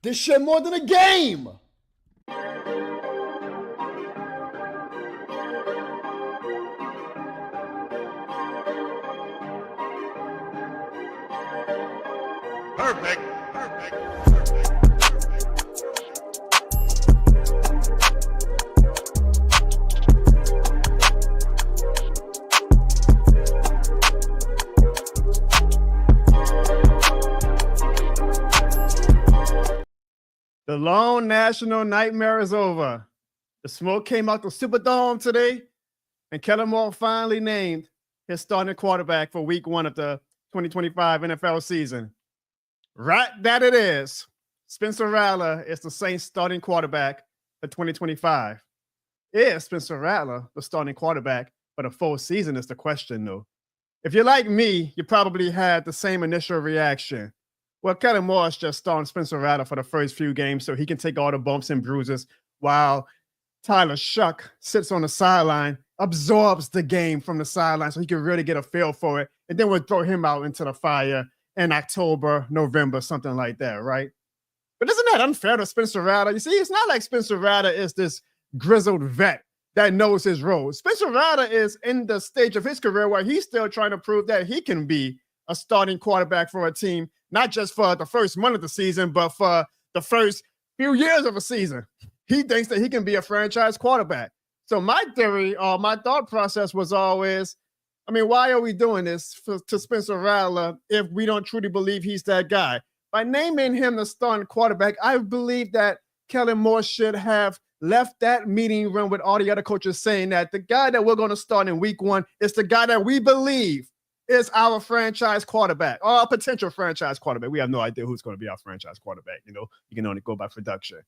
This shit more than a game. Perfect. The long national nightmare is over. The smoke came out the Superdome today, and Kellen Moore finally named his starting quarterback for week 1 of the 2025 NFL season. Right, that it is. Spencer Rattler is the Saints starting quarterback for 2025. Is Spencer Rattler the starting quarterback for the full season is the question, though. If you're like me, you probably had the same initial reaction. Well, Kellen Moore is just starting Spencer Rattler for the first few games so he can take all the bumps and bruises while Tyler Shuck sits on the sideline, absorbs the game from the sideline so he can really get a feel for it, and then we'll throw him out into the fire in October, November, something like that, right? But isn't that unfair to Spencer Rattler? You see, it's not like Spencer Rattler is this grizzled vet that knows his role. Spencer Rattler is in the stage of his career where he's still trying to prove that he can be a starting quarterback for a team, not just for the first month of the season, but for the first few years of a season. He thinks that he can be a franchise quarterback. So my theory, my thought process was always, why are we doing this to Spencer Rattler if we don't truly believe he's that guy? By naming him the starting quarterback, I believe that Kellen Moore should have left that meeting room with all the other coaches saying that the guy that we're going to start in week 1 is the guy that we believe is our franchise quarterback or a potential franchise quarterback. We have no idea who's going to be our franchise quarterback. You can only go by production.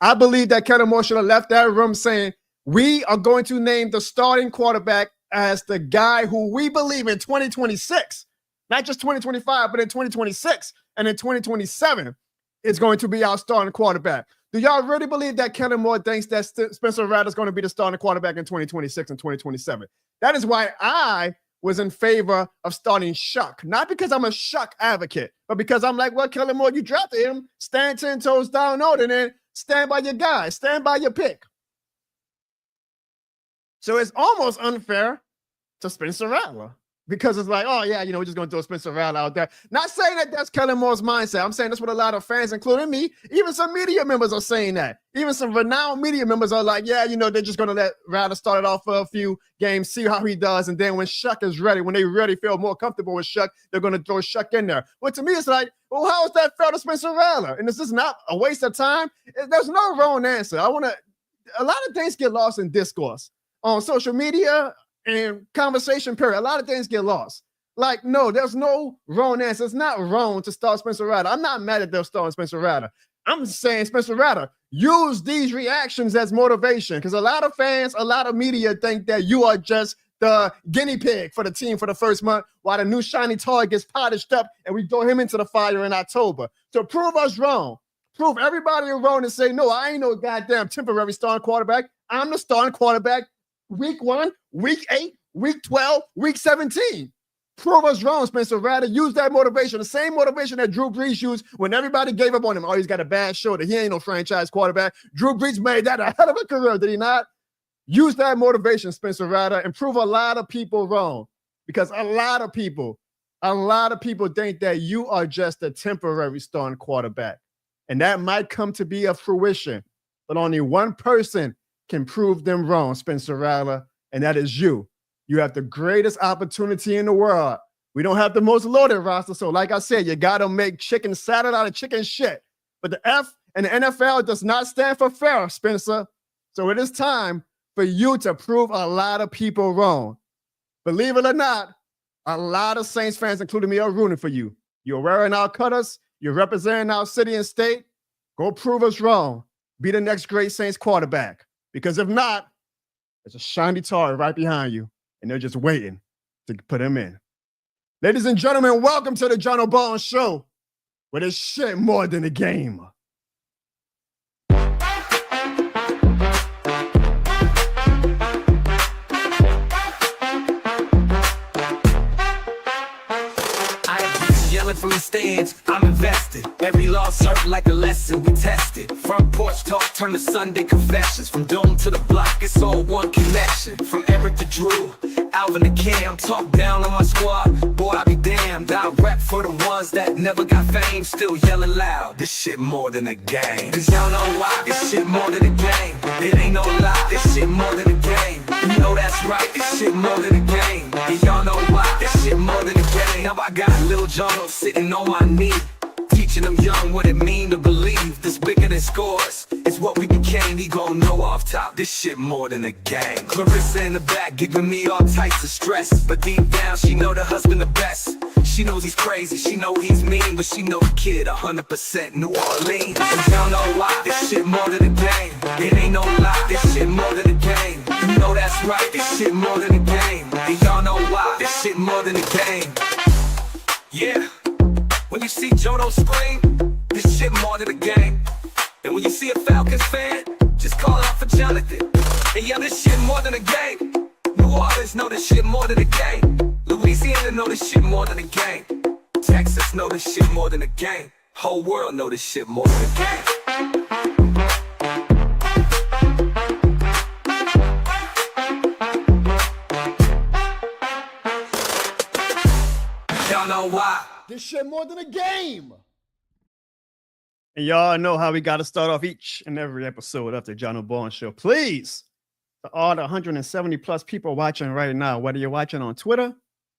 I believe that Kellen Moore should have left that room saying, we are going to name the starting quarterback as the guy who we believe in 2026, not just 2025, but in 2026 and in 2027 is going to be our starting quarterback. Do y'all really believe that Kellen Moore thinks that Spencer Rattler is going to be the starting quarterback in 2026 and 2027? That is why I was in favor of starting Shuck, not because I'm a Shuck advocate, but because I'm like, well, Kellen Moore, you drafted him, stand 10 toes down on, and then stand by your guy, stand by your pick. So it's almost unfair to Spencer Rattler because it's like, oh yeah, we're just going to throw Spencer Rattler out there. Not saying that that's Kellen Moore's mindset. I'm saying that's what a lot of fans, including me, even some media members are saying that. Even some renowned media members are like, yeah, they're just going to let Rattler start it off for a few games, see how he does. And then when Shuck is ready, when they really feel more comfortable with Shuck, they're going to throw Shuck in there. But to me, it's like, well, how is that fair to Spencer Rattler? And this is not a waste of time. There's no wrong answer. A lot of things get lost in discourse on social media and conversation period. A lot of things get lost. Like, no, there's no wrong answer. It's not wrong to start Spencer Rattler. I'm not mad at them starting Spencer Rattler. I'm saying, Spencer Rattler, use these reactions as motivation because a lot of fans, a lot of media think that you are just the guinea pig for the team for the first month while the new shiny toy gets polished up and we throw him into the fire in October. So prove us wrong. Prove everybody wrong and say, no, I ain't no goddamn temporary starting quarterback. I'm the starting quarterback week 1, week 8, week 12, week 17. Prove us wrong, Spencer Rattler. Use that motivation, the same motivation that Drew Brees used when everybody gave up on him. Oh, he's got a bad shoulder. He ain't no franchise quarterback. Drew Brees made that a hell of a career, did he not? Use that motivation, Spencer Rattler, and prove a lot of people wrong because a lot of people think that you are just a temporary starting quarterback. And that might come to be a fruition, but only one person can prove them wrong, Spencer Rattler, and that is you. You have the greatest opportunity in the world. We don't have the most loaded roster, so like I said, you got to make chicken salad out of chicken shit. But the F and the NFL does not stand for fair, Spencer. So it is time for you to prove a lot of people wrong. Believe it or not, a lot of Saints fans, including me, are rooting for you. You're wearing our colors. You're representing our city and state. Go prove us wrong. Be the next great Saints quarterback. Because if not, there's a shiny toy right behind you, and they're just waiting to put him in. Ladies and gentlemen, welcome to the John O'Ball Show, where there's shit more than a game. Yelling from the stands, I'm invested. Every loss served like a lesson. We Front porch talk turn to Sunday confessions. From dome to the block, it's all one connection. From Eric to Drew, Alvin to Cam, talk down on my squad. Boy, I be damned. I rap for the ones that never got fame, still yelling loud. This shit more than a game. Cause y'all know why. This shit more than a game. It ain't no lie. This shit more than a game. You know that's right. This shit more than a game. And y'all know why. This shit more than a game. Now I got Lil John sitting on my knee, teaching them young what it mean to believe. This bigger than scores, it's what we became. He gon' know off top, this shit more than a game. Clarissa in the back giving me all types of stress, but deep down she know the husband the best. She knows he's crazy, she know he's mean, but she know the kid 100% New Orleans. And y'all know why, this shit more than a game. It ain't no lie, this shit more than a game. You know that's right, this shit more than a game. And y'all know why, this shit more than a game. Yeah. When you see Jono scream, this shit more than a game. And when you see a Falcons fan, just call out for Jonathan. And yeah, this shit more than a game. New Orleans know this shit more than a game. Louisiana know this shit more than a game. Texas know this shit more than a game. Whole world know this shit more than a game. Y'all know why. This shit more than a game. And y'all know how we got to start off each and every episode of the John Bourne Show. Please, to all the 170 plus people watching right now, whether you're watching on Twitter,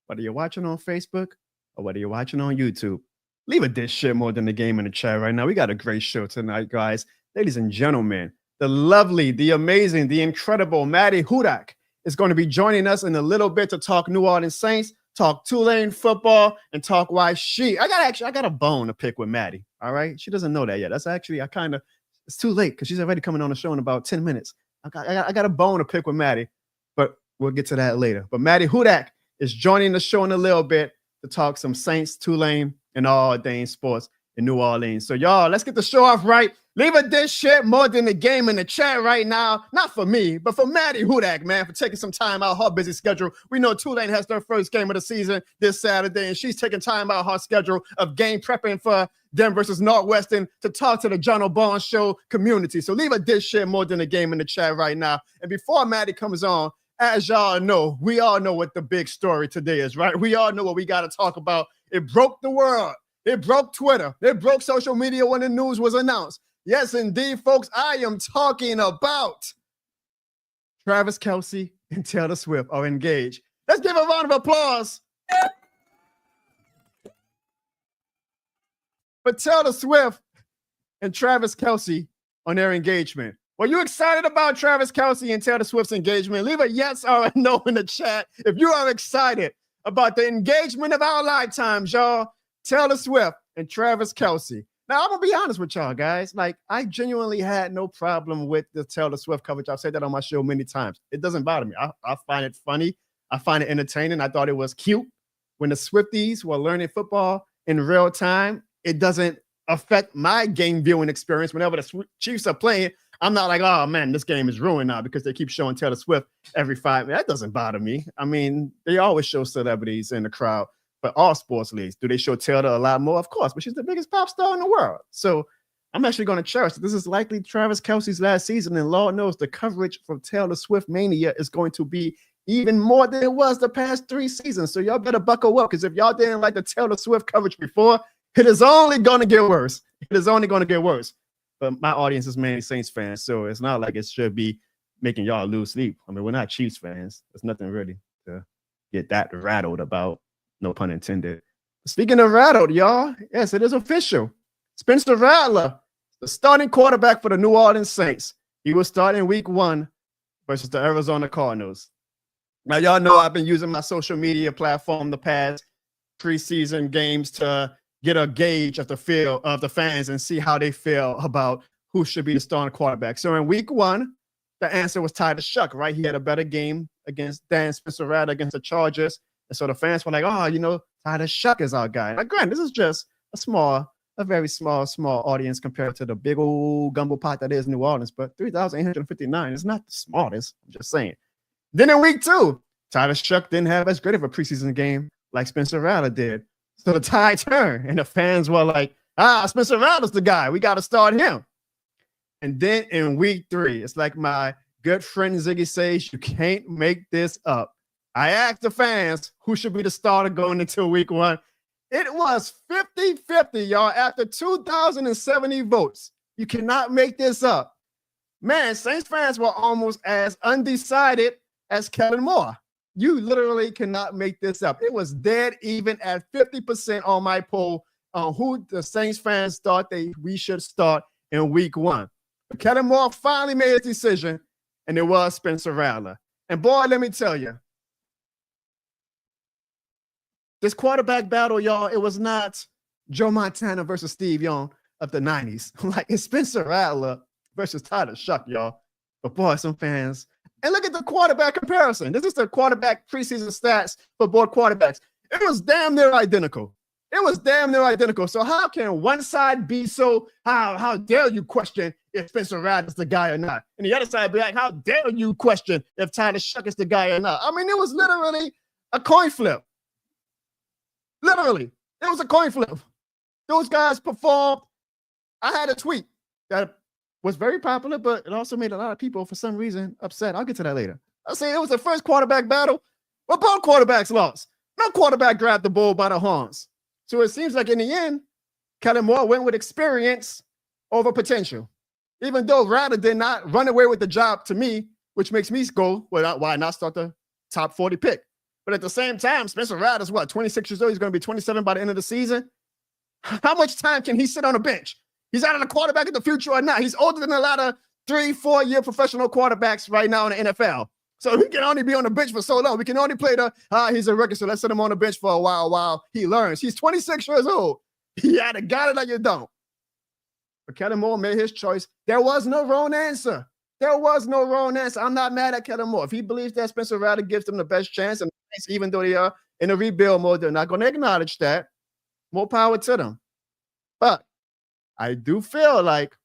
whether you're watching on Facebook, or whether you're watching on YouTube, leave a this shit more than a game in the chat right now. We got a great show tonight, guys. Ladies and gentlemen, the lovely, the amazing, the incredible Maddy Hudak is going to be joining us in a little bit to talk New Orleans Saints, talk Tulane football, and talk why I got a bone to pick with Maddy. All right. She doesn't know that yet. That's actually, it's too late because she's already coming on the show in about 10 minutes. I got a bone to pick with Maddy, but we'll get to that later. But Maddy Hudak is joining the show in a little bit to talk some Saints, Tulane, and all things sports in New Orleans. So y'all, let's get the show off right. Leave a this shit more than the game in the chat right now. Not for me, but for Maddy Hudak, man, for taking some time out of her busy schedule. We know Tulane has their first game of the season this Saturday, and she's taking time out of her schedule of game prepping for them versus Northwestern to talk to the John O'Bourne Show community. So leave a this shit more than the game in the chat right now. And before Maddy comes on, as y'all know, we all know what the big story today is, right? We all know what we got to talk about. It broke the world. It broke Twitter. It broke social media when the news was announced. Yes, indeed, folks, I am talking about Travis Kelce and Taylor Swift are engaged. Let's give a round of applause for Taylor Swift and Travis Kelce on their engagement. Were you excited about Travis Kelce and Taylor Swift's engagement? Leave a yes or a no in the chat if you are excited about the engagement of our lifetimes, y'all. Taylor Swift and Travis Kelce. Now, I'm going to be honest with y'all, guys. Like, I genuinely had no problem with the Taylor Swift coverage. I've said that on my show many times. It doesn't bother me. I find it funny. I find it entertaining. I thought it was cute. When the Swifties were learning football in real time, it doesn't affect my game viewing experience. Whenever the Chiefs are playing, I'm not like, oh, man, this game is ruined now because they keep showing Taylor Swift every 5 minutes. That doesn't bother me. I mean, they always show celebrities in the crowd. But all sports leagues, do they show Taylor a lot more? Of course, but she's the biggest pop star in the world. So I'm actually going to cherish it. This is likely Travis Kelce's last season, and Lord knows the coverage from Taylor Swift Mania is going to be even more than it was the past 3 seasons. So y'all better buckle up, because if y'all didn't like the Taylor Swift coverage before, it is only going to get worse. It is only going to get worse. But my audience is mainly Saints fans, so it's not like it should be making y'all lose sleep. I mean, we're not Chiefs fans. There's nothing really to get that rattled about. No pun intended. Speaking of rattled, y'all, yes, it is official. Spencer Rattler, the starting quarterback for the New Orleans Saints. He will start in week 1 versus the Arizona Cardinals. Now, y'all know I've been using my social media platform the past preseason games to get a gauge of the feel of the fans and see how they feel about who should be the starting quarterback. So in week 1, the answer was tied to Shuck, right? He had a better game against Spencer Rattler against the Chargers. And so the fans were like, oh, you know, Tyler Shuck is our guy. Like, granted, this is just a very small audience compared to the big old gumbo pot that is New Orleans. But 3,859 is not the smartest. I'm just saying. Then in week 2, Tyler Shuck didn't have as great of a preseason game like Spencer Rattler did. So the tide turned, and the fans were like, Spencer Rattler's the guy. We got to start him. And then in week 3, it's like my good friend Ziggy says, you can't make this up. I asked the fans who should be the starter going into week 1. It was 50-50, y'all, after 2,070 votes. You cannot make this up. Man, Saints fans were almost as undecided as Kellen Moore. You literally cannot make this up. It was dead even at 50% on my poll on who the Saints fans thought we should start in week 1. But Kellen Moore finally made his decision, and it was Spencer Rattler. And boy, let me tell you, this quarterback battle, y'all, it was not Joe Montana versus Steve Young of the 90s. Like, it's Spencer Rattler versus Tyler Shuck, y'all. But boy, some fans. And look at the quarterback comparison. This is the quarterback preseason stats for both quarterbacks. It was damn near identical. It was damn near identical. So how can one side be so, how dare you question if Spencer Rattler's the guy or not? And the other side be like, how dare you question if Tyler Shuck is the guy or not? I mean, it was literally a coin flip. Literally, it was a coin flip. Those guys performed. I had a tweet that was very popular, but it also made a lot of people, for some reason, upset. I'll get to that later. I say it was the first quarterback battle where both quarterbacks lost. No quarterback grabbed the bull by the horns. So it seems like in the end, Kellen Moore went with experience over potential. Even though Rattler did not run away with the job to me, which makes me go, well, why not start the top 40 pick? But at the same time, Spencer Rattler's what, 26 years old? He's going to be 27 by the end of the season. How much time can he sit on the bench? He's either the quarterback of the future or not. He's older than a lot of 3-4 year professional quarterbacks right now in the NFL. So he can only be on the bench for so long. We can only play he's a rookie, so let's set him on the bench for a while he learns. He's 26 years old. He either got it or you don't. But Kellen Moore made his choice. There was no wrong answer. There was no wrong answer. I'm not mad at Kellen Moore. If he believes that Spencer Rattler gives them the best chance, and even though they are in a rebuild mode, they're not going to acknowledge that. More power to them. But I do feel like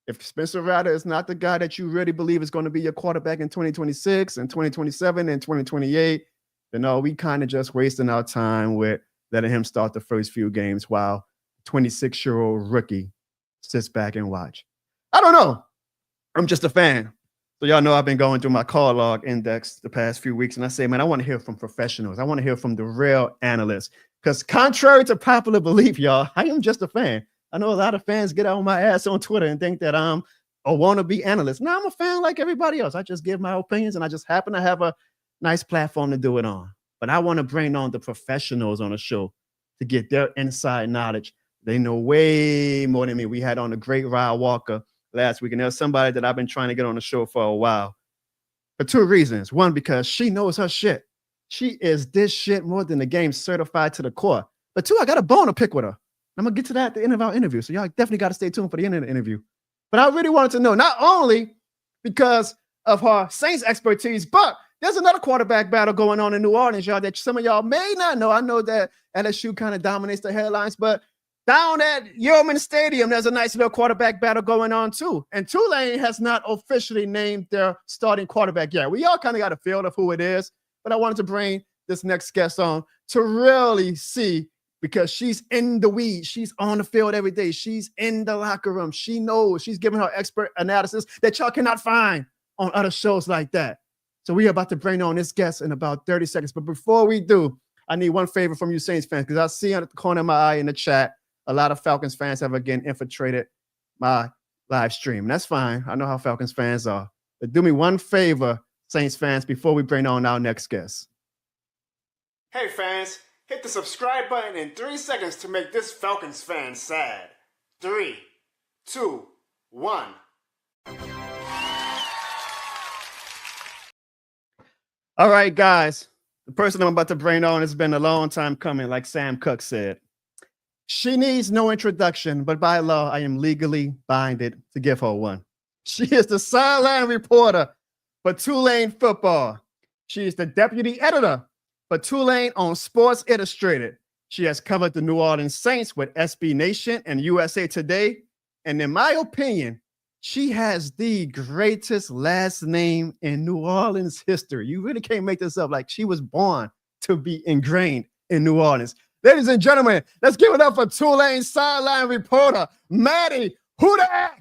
if Spencer Rattler is not the guy that you really believe is going to be your quarterback in 2026 and 2027 and 2028, then no, we kind of just wasting our time with letting him start the first few games while 26-year-old rookie sits back and watch. I don't know. I'm just a fan. So y'all know I've been going through my call log index the past few weeks, and I say, man, I want to hear from professionals. I want to hear from the real analysts. Because contrary to popular belief, y'all, I am just a fan. I know a lot of fans get on my ass on Twitter and think that I'm a wannabe analyst. No, I'm a fan like everybody else. I just give my opinions, and I just happen to have a nice platform to do it on. But I want to bring on the professionals on the show to get their inside knowledge. They know way more than me. We had on the great Ryan Walker last week, and there's somebody that I've been trying to get on the show for a while for 2 reasons. One, because she knows her shit. She is this shit more than the game, certified to the core. But 2, I got a bone to pick with her. I'm going to get to that at the end of our interview. So y'all definitely got to stay tuned for the end of the interview. But I really wanted to know, not only because of her Saints expertise, but there's another quarterback battle going on in New Orleans, y'all, that some of y'all may not know. I know that LSU kind of dominates the headlines, but down at Yeoman Stadium, there's a nice little quarterback battle going on too. And Tulane has not officially named their starting quarterback yet. We all kind of got a feel of who it is, but I wanted to bring this next guest on to really see, because she's in the weeds. She's on the field every day. She's in the locker room. She knows. She's giving her expert analysis that y'all cannot find on other shows like that. So we are about to bring on this guest in about 30 seconds. But before we do, I need one favor from you Saints fans, because I see on the corner of my eye in the chat, a lot of Falcons fans have again infiltrated my live stream. And that's fine. I know how Falcons fans are. But do me one favor, Saints fans, before we bring on our next guest. Hey fans, hit the subscribe button in 3 seconds to make this Falcons fan sad. 3, 2, 1. All right, guys. The person I'm about to bring on has been a long time coming, like Sam Cooke said. She needs no introduction, but by law, I am legally binded to give her one. She is the sideline reporter for Tulane Football. She is the deputy editor for Tulane on Sports Illustrated. She has covered the New Orleans Saints with SB Nation and USA Today. And in my opinion, she has the greatest last name in New Orleans history. You really can't make this up. Like, she was born to be ingrained in New Orleans. Ladies and gentlemen, let's give it up for Tulane sideline reporter, Maddy Hudak.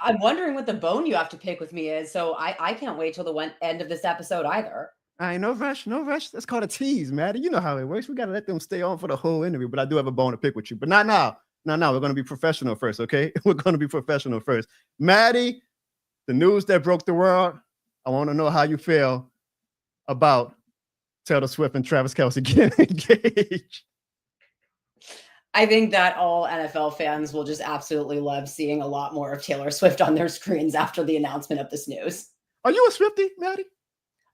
I'm wondering what the bone you have to pick with me is. So I can't wait till the end of this episode either. All right, no rush, no rush. That's called a tease, Maddie. You know how it works. We got to let them stay on for the whole interview, but I do have a bone to pick with you, but not now. No, we're going to be professional first, okay? We're going to be professional first. Maddie, the news that broke the world, I want to know how you feel about Taylor Swift and Travis Kelce getting engaged. I think that all NFL fans will just absolutely love seeing a lot more of Taylor Swift on their screens after the announcement of this news. Are you a Swiftie, Maddie?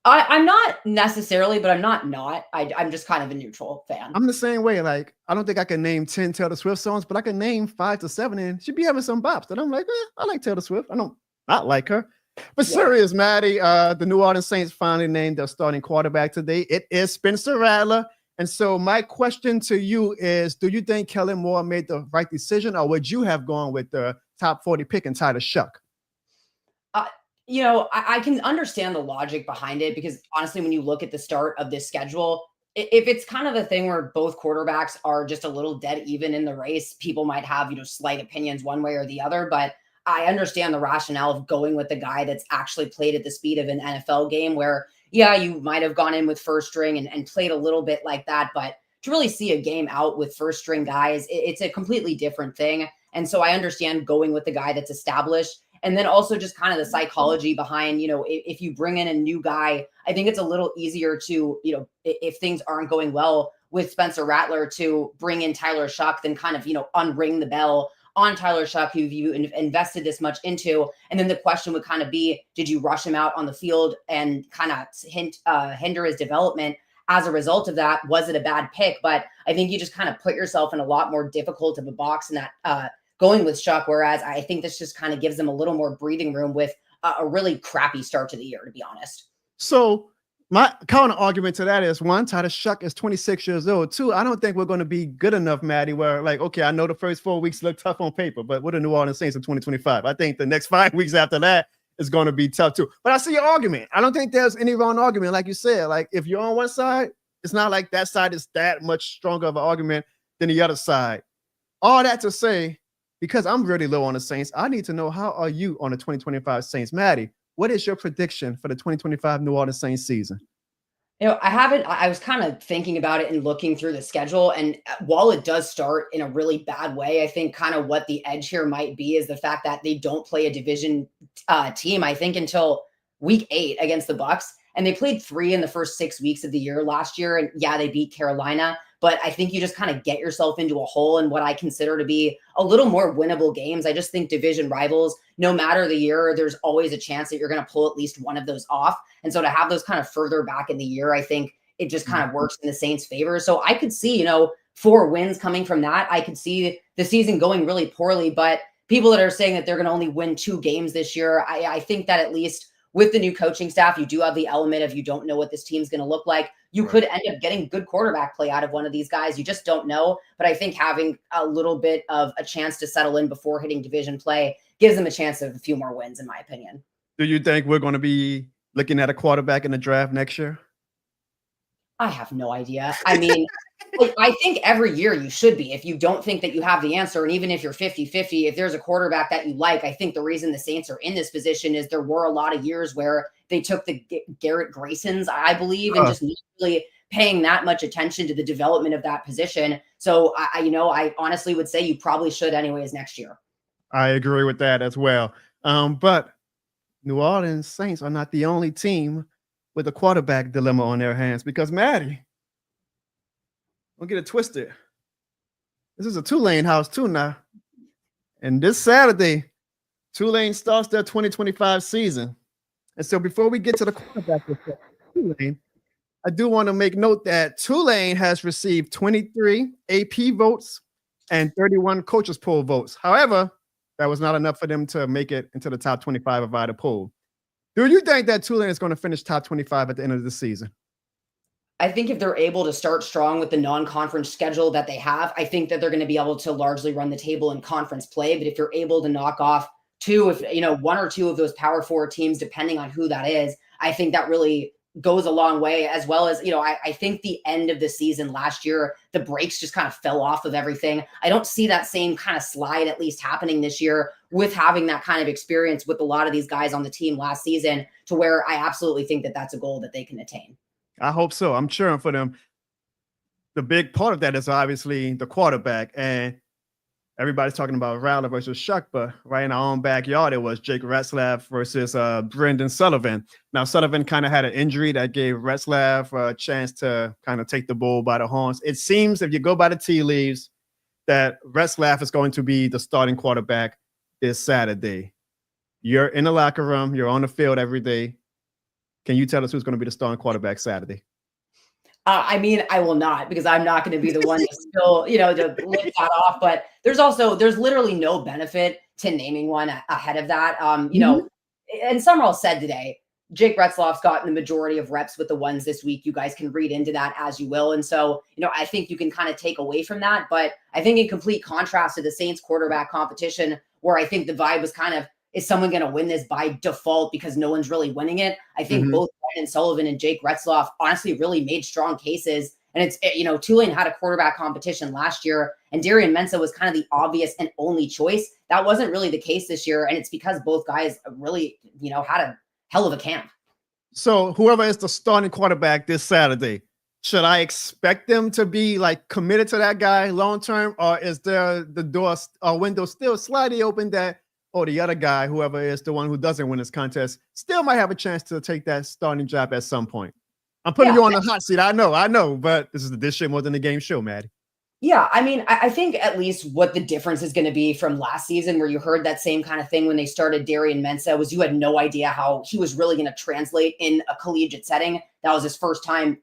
I'm not necessarily, but I'm not. I'm just kind of a neutral fan. I'm the same way. Like, I don't think I can name 10 Taylor Swift songs, but I can name 5 to 7, and she'd be having some bops. And I'm like, I like Taylor Swift. I don't not like her. But serious, Maddie, the New Orleans Saints finally named their starting quarterback today. It is Spencer Rattler. And so my question to you is, do you think Kellen Moore made the right decision, or would you have gone with the top 40 pick and tied a Shuck? I can understand the logic behind it because honestly, when you look at the start of this schedule, if it's kind of a thing where both quarterbacks are just a little dead even in the race, people might have, slight opinions one way or the other. But I understand the rationale of going with the guy that's actually played at the speed of an NFL game where, yeah, you might have gone in with first string and played a little bit like that. But to really see a game out with first string guys, it's a completely different thing. And so I understand going with the guy that's established. And then also just kind of the psychology behind, if you bring in a new guy, I think it's a little easier to, if things aren't going well with Spencer Rattler, to bring in Tyler Shuck than kind of, unring the bell on Tyler Shuck, who you invested this much into. And then the question would kind of be, did you rush him out on the field and kind of hinder his development? As a result of that, was it a bad pick? But I think you just kind of put yourself in a lot more difficult of a box in that going with Shuck, whereas I think this just kind of gives them a little more breathing room with a really crappy start to the year, to be honest. So my counter argument to that is, one, Tyler Shuck is 26 years old. Two, I don't think we're going to be good enough, Maddie, where like, okay, I know the first 4 weeks look tough on paper, but what are New Orleans Saints in 2025? I think the next 5 weeks after that is going to be tough too. But I see your argument. I don't think there's any wrong argument. Like you said, like if you're on one side, it's not like that side is that much stronger of an argument than the other side. All that to say, because I'm really low on the Saints, I need to know, how are you on the 2025 Saints? Maddie, what is your prediction for the 2025 New Orleans Saints season? I was kind of thinking about it and looking through the schedule. And while it does start in a really bad way, I think kind of what the edge here might be is the fact that they don't play a division team, I think, until week 8 against the Bucks. And they played 3 in the first 6 weeks of the year last year. And yeah, they beat Carolina. But I think you just kind of get yourself into a hole in what I consider to be a little more winnable games. I just think division rivals, no matter the year, there's always a chance that you're going to pull at least one of those off. And so to have those kind of further back in the year, I think it just kind of works in the Saints' favor. So I could see, 4 wins coming from that. I could see the season going really poorly. But people that are saying that they're going to only win 2 games this year, I think that at least with the new coaching staff, you do have the element of you don't know what this team's going to look like. You could end up getting good quarterback play out of one of these guys. You just don't know. But I think having a little bit of a chance to settle in before hitting division play gives them a chance of a few more wins, in my opinion. Do you think we're going to be looking at a quarterback in the draft next year? I have no idea. I mean, I think every year you should be, if you don't think that you have the answer. And even if you're 50-50, if there's a quarterback that you like, I think the reason the Saints are in this position is there were a lot of years where they took the Garrett Graysons, I believe, and just not really paying that much attention to the development of that position. So I honestly would say you probably should anyways next year. I agree with that as well. But New Orleans Saints are not the only team with a quarterback dilemma on their hands, because Maddie, don't get it twisted, this is a Tulane house too now. And this Saturday, Tulane starts their 2025 season. And so before we get to the quarterback with Tulane, I do want to make note that Tulane has received 23 AP votes and 31 coaches poll votes. However, that was not enough for them to make it into the top 25 of either poll. Do you think that Tulane is going to finish top 25 at the end of the season? I think if they're able to start strong with the non-conference schedule that they have, I think that they're going to be able to largely run the table in conference play. But if you're able to knock off 1 or 2 of those Power 4 teams, depending on who that is, I think that really goes a long way. As well as, I think the end of the season last year, the brakes just kind of fell off of everything. I don't see that same kind of slide at least happening this year, with having that kind of experience with a lot of these guys on the team last season, to where I absolutely think that that's a goal that they can attain. I hope so. I'm cheering for them. The big part of that is obviously the quarterback, and everybody's talking about Rattler versus Shuck, but right in our own backyard, it was Jake Retzlaff versus Brendan Sullivan. Now, Sullivan kind of had an injury that gave Retzlaff a chance to kind of take the bull by the horns. It seems, if you go by the tea leaves, that Retzlaff is going to be the starting quarterback this Saturday. You're in the locker room. You're on the field every day. Can you tell us who's going to be the starting quarterback Saturday? I mean, I will not, because I'm not going to be the one to still, to lift that off. But there's literally no benefit to naming one ahead of that. And Summerall said today, Jake Retzlaff's gotten the majority of reps with the ones this week. You guys can read into that as you will. And so, I think you can kind of take away from that. But I think in complete contrast to the Saints quarterback competition, where I think the vibe was kind of, is someone going to win this by default because no one's really winning it? I think both Brendan Sullivan and Jake Retzlaff honestly really made strong cases. And it's, Tulane had a quarterback competition last year, and Darian Mensah was kind of the obvious and only choice. That wasn't really the case this year. And it's because both guys really, had a hell of a camp. So whoever is the starting quarterback this Saturday, should I expect them to be like committed to that guy long-term, or is there the door or window still slightly open that, the other guy, whoever is the one who doesn't win this contest, still might have a chance to take that starting job at some point? I'm putting you on the hot seat. I know, but this is the This Shit More Than the Game show, Maddy. Yeah, I mean, I think at least what the difference is going to be from last season, where you heard that same kind of thing when they started Darian Mensah, was you had no idea how he was really going to translate in a collegiate setting. That was his first time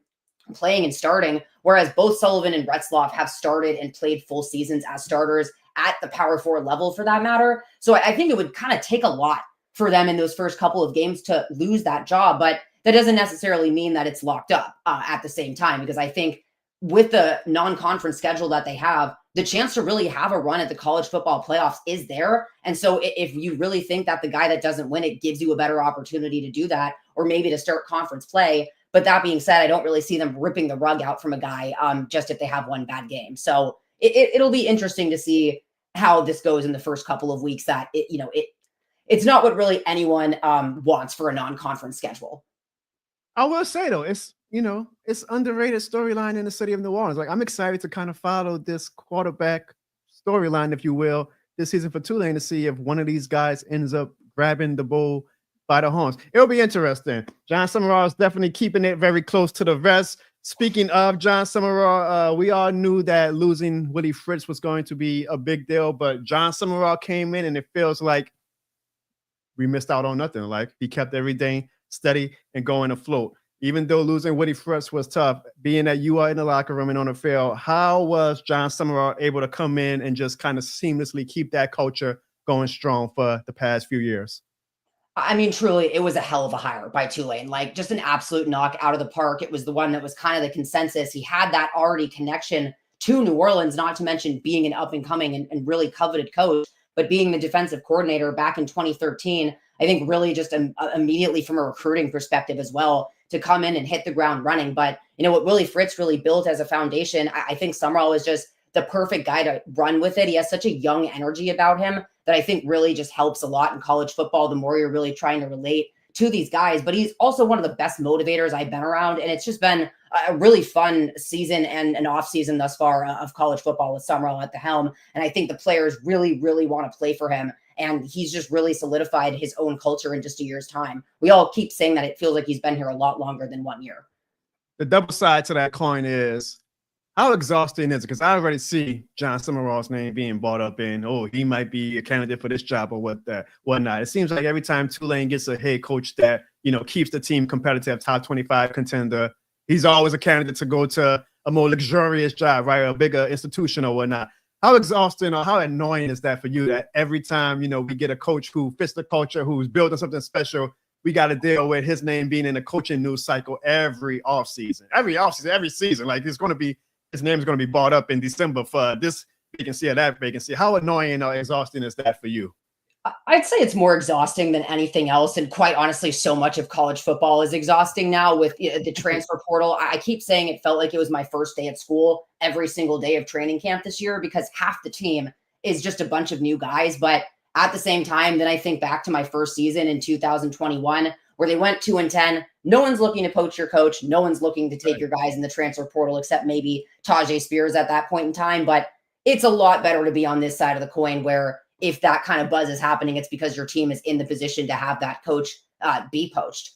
playing and starting, whereas both Sullivan and Retzlaff have started and played full seasons as starters at the Power 4 level, for that matter. So I think it would kind of take a lot for them in those first couple of games to lose that job, but that doesn't necessarily mean that it's locked up at the same time, because I think with the non-conference schedule that they have, the chance to really have a run at the college football playoffs is there. And so if you really think that the guy that doesn't win it gives you a better opportunity to do that, or maybe to start conference play. But that being said, I don't really see them ripping the rug out from a guy just if they have one bad game. So it'll be interesting to see how this goes in the first couple of weeks. That it's not what really anyone wants for a non-conference schedule. I will say though, it's underrated storyline in the city of New Orleans. Like, I'm excited to kind of follow this quarterback storyline, if you will, this season for Tulane, to see if one of these guys ends up grabbing the bull by the horns. It'll be interesting. John Summerall is definitely keeping it very close to the vest. Speaking of John Summerall, we all knew that losing Willie Fritz was going to be a big deal, but John Summerall came in and it feels like we missed out on nothing. Like, he kept everything steady and going afloat. Even though losing Willie Fritz was tough, being that you are in the locker room and on the field, how was John Summerall able to come in and just kind of seamlessly keep that culture going strong for the past few years? I mean, truly, it was a hell of a hire by Tulane. Like, just an absolute knock out of the park. It was the one that was kind of the consensus. He had that already connection to New Orleans, not to mention being an up-and-coming and really coveted coach, but being the defensive coordinator back in 2013, I think really just immediately from a recruiting perspective as well, to come in and hit the ground running. But, what Willie Fritz really built as a foundation, I think Summerall is just the perfect guy to run with it. He has such a young energy about him that I think really just helps a lot in college football, the more you're really trying to relate to these guys. But he's also one of the best motivators I've been around. And it's just been a really fun season and an off season thus far of college football with Summerall at the helm. And I think the players really, really want to play for him. And he's just really solidified his own culture in just a year's time. We all keep saying that it feels like he's been here a lot longer than 1 year. The double side to that coin is, how exhausting is it? Because I already see John Summerall's name being brought up in, he might be a candidate for this job or whatnot. It seems like every time Tulane gets a head coach that, keeps the team competitive, top 25 contender, he's always a candidate to go to a more luxurious job, right? A bigger institution or whatnot. How exhausting or how annoying is that for you, that every time, we get a coach who fits the culture, who's building something special, we got to deal with his name being in a coaching news cycle every season. Like, his name is going to be brought up in December for this vacancy or that vacancy. How annoying or exhausting is that for you? I'd say it's more exhausting than anything else. And quite honestly, so much of college football is exhausting now with the transfer portal. I keep saying it felt like it was my first day at school every single day of training camp this year, because half the team is just a bunch of new guys. But at the same time, then I think back to my first season in 2021, where they went 2-10. No one's looking to poach your coach. No one's looking to take your guys in the transfer portal, except maybe Tajay Spears at that point in time. But it's a lot better to be on this side of the coin, where if that kind of buzz is happening, it's because your team is in the position to have that coach be poached.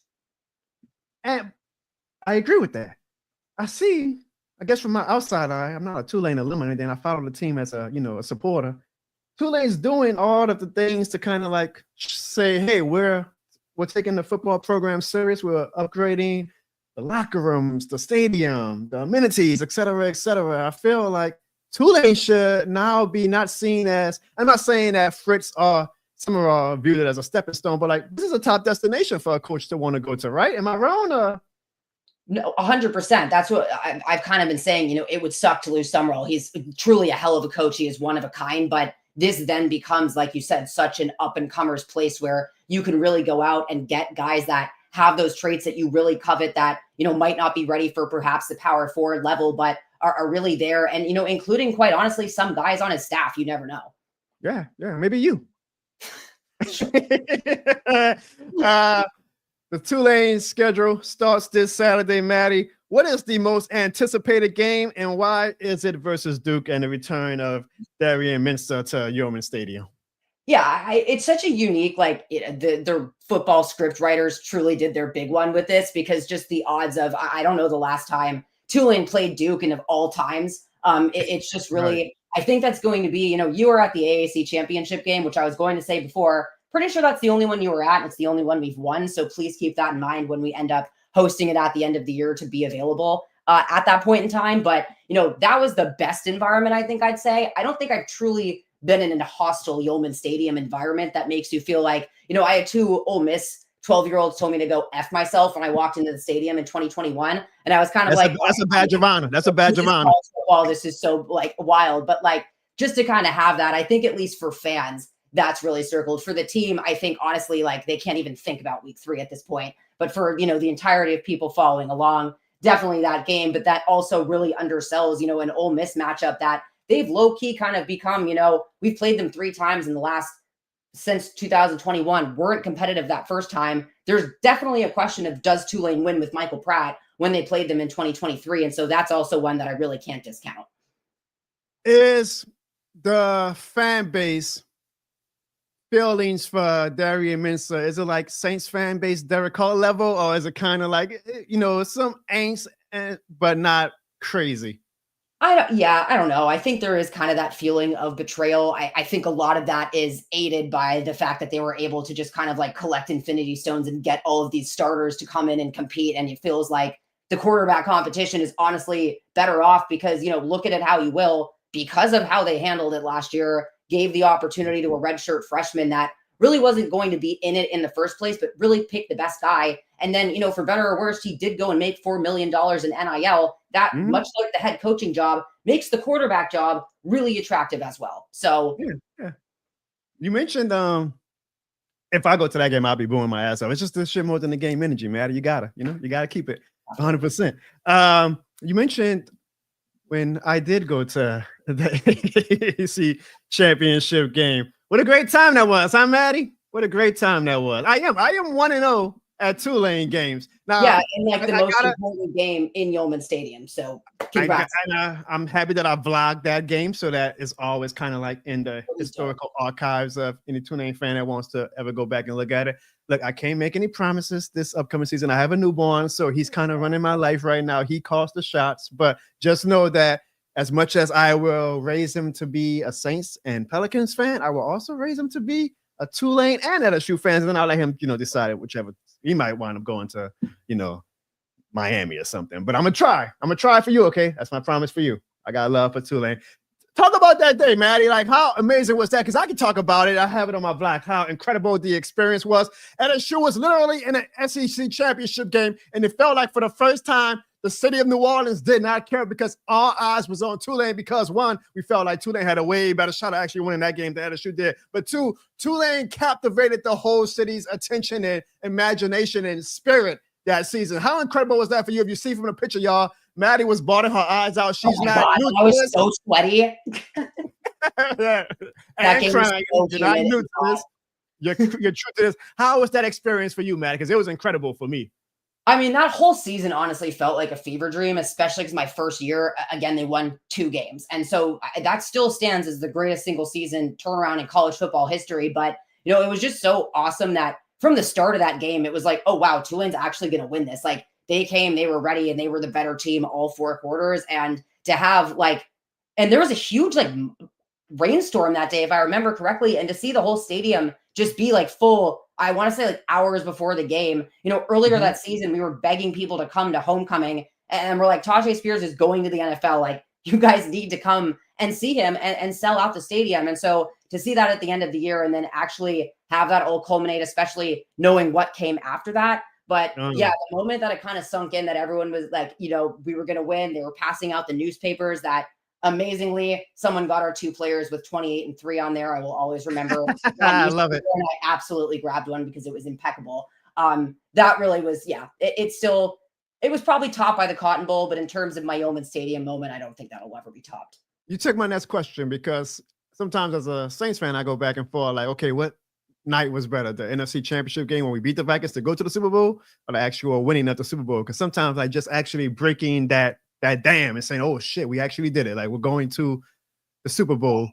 And I agree with that. I guess from my outside eye, I'm not a Tulane alumni, and I follow the team as a supporter. Tulane's doing all of the things to kind of like say, hey, we're taking the football program serious. We're upgrading the locker rooms, the stadium, the amenities, et cetera, et cetera. I feel like Tulane should now be not seen as, I'm not saying that Fritz or some are viewed it as a stepping stone, but like this is a top destination for a coach to want to go to, right? Am I wrong? No, 100%. That's what I've kind of been saying. It would suck to lose Summerall. He's truly a hell of a coach. He is one of a kind, but this then becomes, like you said, such an up-and-comers place where you can really go out and get guys that have those traits that you really covet that, might not be ready for perhaps the power forward level, but are really there. And, including, quite honestly, some guys on his staff, you never know. Yeah, maybe you. The Tulane schedule starts this Saturday, Maddy. What is the most anticipated game, and why is it versus Duke and the return of Darian Minster to Yeoman Stadium? Yeah, it's such a unique, their football script writers truly did their big one with this, because just the odds of, I don't know the last time Tulane played Duke, and of all times, it's just really, right. I think that's going to be, you were at the AAC championship game, which I was going to say before. Pretty sure that's the only one you were at, and it's the only one we've won. So please keep that in mind when we end up hosting it at the end of the year to be available at that point in time. But, that was the best environment, I think I'd say. I don't think I've truly been in a hostile Yeoman Stadium environment that makes you feel like, I had two Ole Miss 12-year-olds told me to go F myself when I walked into the stadium in 2021. And I was kind of that's a badge of honor. That's a badge of honor. Oh, this is so wild. But just to kind of have that, I think at least for fans, that's really circled. For the team, I think honestly, they can't even think about week 3 at this point. But for, the entirety of people following along, definitely that game. But that also really undersells, an Ole Miss matchup that they've low-key kind of become, we've played them 3 times in the last, since 2021, weren't competitive that first time. There's definitely a question of, does Tulane win with Michael Pratt when they played them in 2023? And so that's also one that I really can't discount. Is the fan base feelings for Darian Minster, is it like Saints fan base Derek Carr level, or is it kind of like, some angst, but not crazy? I don't know. I think there is kind of that feeling of betrayal. I think a lot of that is aided by the fact that they were able to just kind of collect infinity stones and get all of these starters to come in and compete. And it feels like the quarterback competition is honestly better off because, look at it how you will, because of how they handled it last year, gave the opportunity to a redshirt freshman that really wasn't going to be in it in the first place, but really picked the best guy. And then, for better or worse, he did go and make $4 million in NIL. That, much like the head coaching job, makes the quarterback job really attractive as well. So, yeah. You mentioned, if I go to that game, I'll be booing my ass off. It's just this shit more than the game energy, man. You gotta keep it 100%. You mentioned when I did go to the AAC championship game. What a great time that was, huh, Maddy? What a great time that was. I am 1-0 at Tulane games. Now, yeah, and the most important game in Yeoman Stadium. So congrats. I'm happy that I vlogged that game, so that is always kind of in the historical archives of any Tulane fan that wants to ever go back and look at it. Look, I can't make any promises this upcoming season. I have a newborn, so he's kind of running my life right now. He calls the shots, but just know that as much as I will raise him to be a Saints and Pelicans fan, I will also raise him to be a Tulane and LSU fan, and then I'll let him, decide whichever. He might wind up going to, Miami or something. But I'm gonna try. I'm gonna try for you, okay? That's my promise for you. I got love for Tulane. Talk about that day, Maddy. How amazing was that? Because I can talk about it. I have it on my blog, how incredible the experience was. LSU was literally in an SEC championship game, and it felt like for the first time, the city of New Orleans did not care because all eyes was on Tulane because, one, we felt like Tulane had a way better shot at actually winning that game than LSU did. But two, Tulane captivated the whole city's attention and imagination and spirit that season. How incredible was that for you? If you see from the picture, y'all, Maddy was bawling her eyes out. She's not. I was so sweaty. Yeah. That And game was crying. so You're not humid new and to this. You're true to this. How was that experience for you, Matt? Because it was incredible for me. I mean, that whole season honestly felt like a fever dream, especially because my first year, again, they won 2 games. And so that still stands as the greatest single season turnaround in college football history. But, you know, it was just so awesome that from the start of that game, it was like, oh, wow, Tulane's actually going to win this. Like, they came, they were ready, and they were the better team all 4 quarters. And to have, like, and there was a huge, like, rainstorm that day, if I remember correctly, and to see the whole stadium just be like full, I want to say like hours before the game. You know, earlier that season, we were begging people to come to homecoming, and we're like, Tajay Spears is going to the NFL. Like, you guys need to come and see him and sell out the stadium. And so to see that at the end of the year and then actually have that all culminate, especially knowing what came after that. But yeah, the moment that it kind of sunk in that everyone was like, you know, we were going to win, they were passing out the newspapers that amazingly, someone got our 2 players with 28 and 3 on there. I will always remember. I love it. And I absolutely grabbed one because it was impeccable. That really was, yeah, it was probably topped by the Cotton Bowl, but in terms of my Yeoman Stadium moment, I don't think that'll ever be topped. You took my next question, because sometimes as a Saints fan, I go back and forth like, okay, what night was better, the NFC Championship game when we beat the Vikings to go to the Super Bowl, or the actual winning at the Super Bowl? Because sometimes I just actually breaking that dam and saying, oh shit, we actually did it. Like, we're going to the Super Bowl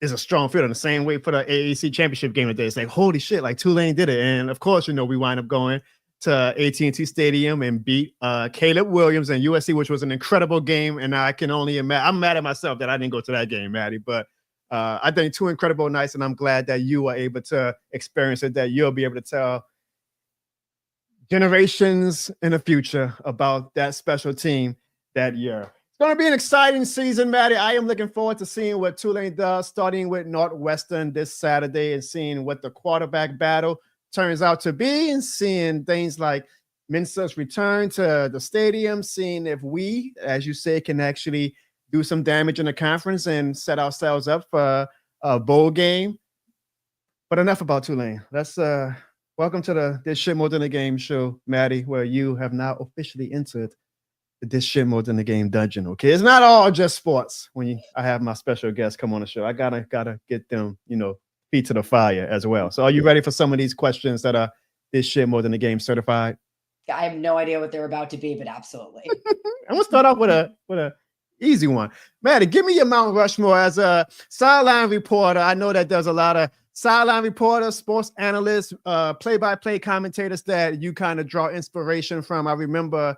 is a strong feeling. The same way for the AAC Championship game today. It's like, holy shit, like Tulane did it. And of course, you know, we wind up going to AT&T Stadium and beat Caleb Williams and USC, which was an incredible game. And I can only imagine, I'm mad at myself that I didn't go to that game, Maddie, but I think 2 incredible nights, and I'm glad that you were able to experience it, that you'll be able to tell generations in the future about that special team that year. It's going to be an exciting season, Maddie. I am looking forward to seeing what Tulane does, starting with Northwestern this Saturday, and seeing what the quarterback battle turns out to be, and seeing things like Mensah's return to the stadium, seeing if we, as you say, can actually do some damage in the conference and set ourselves up for a bowl game. But enough about Tulane. Let's welcome to This Shit More Than a Game show, Maddie, where you have now officially entered This Shit More Than a Game dungeon. Okay, it's not all just sports. When I have my special guests come on the show, I gotta get them, you know, feet to the fire as well. So, are you ready for some of these questions that are This Shit More Than a Game certified? I have no idea what they're about to be, but absolutely. I'm gonna start off with a easy one. Maddie, give me your Mount Rushmore as a sideline reporter. I know that there's a lot of sideline reporters, sports analysts, play-by-play commentators that you kind of draw inspiration from. I remember,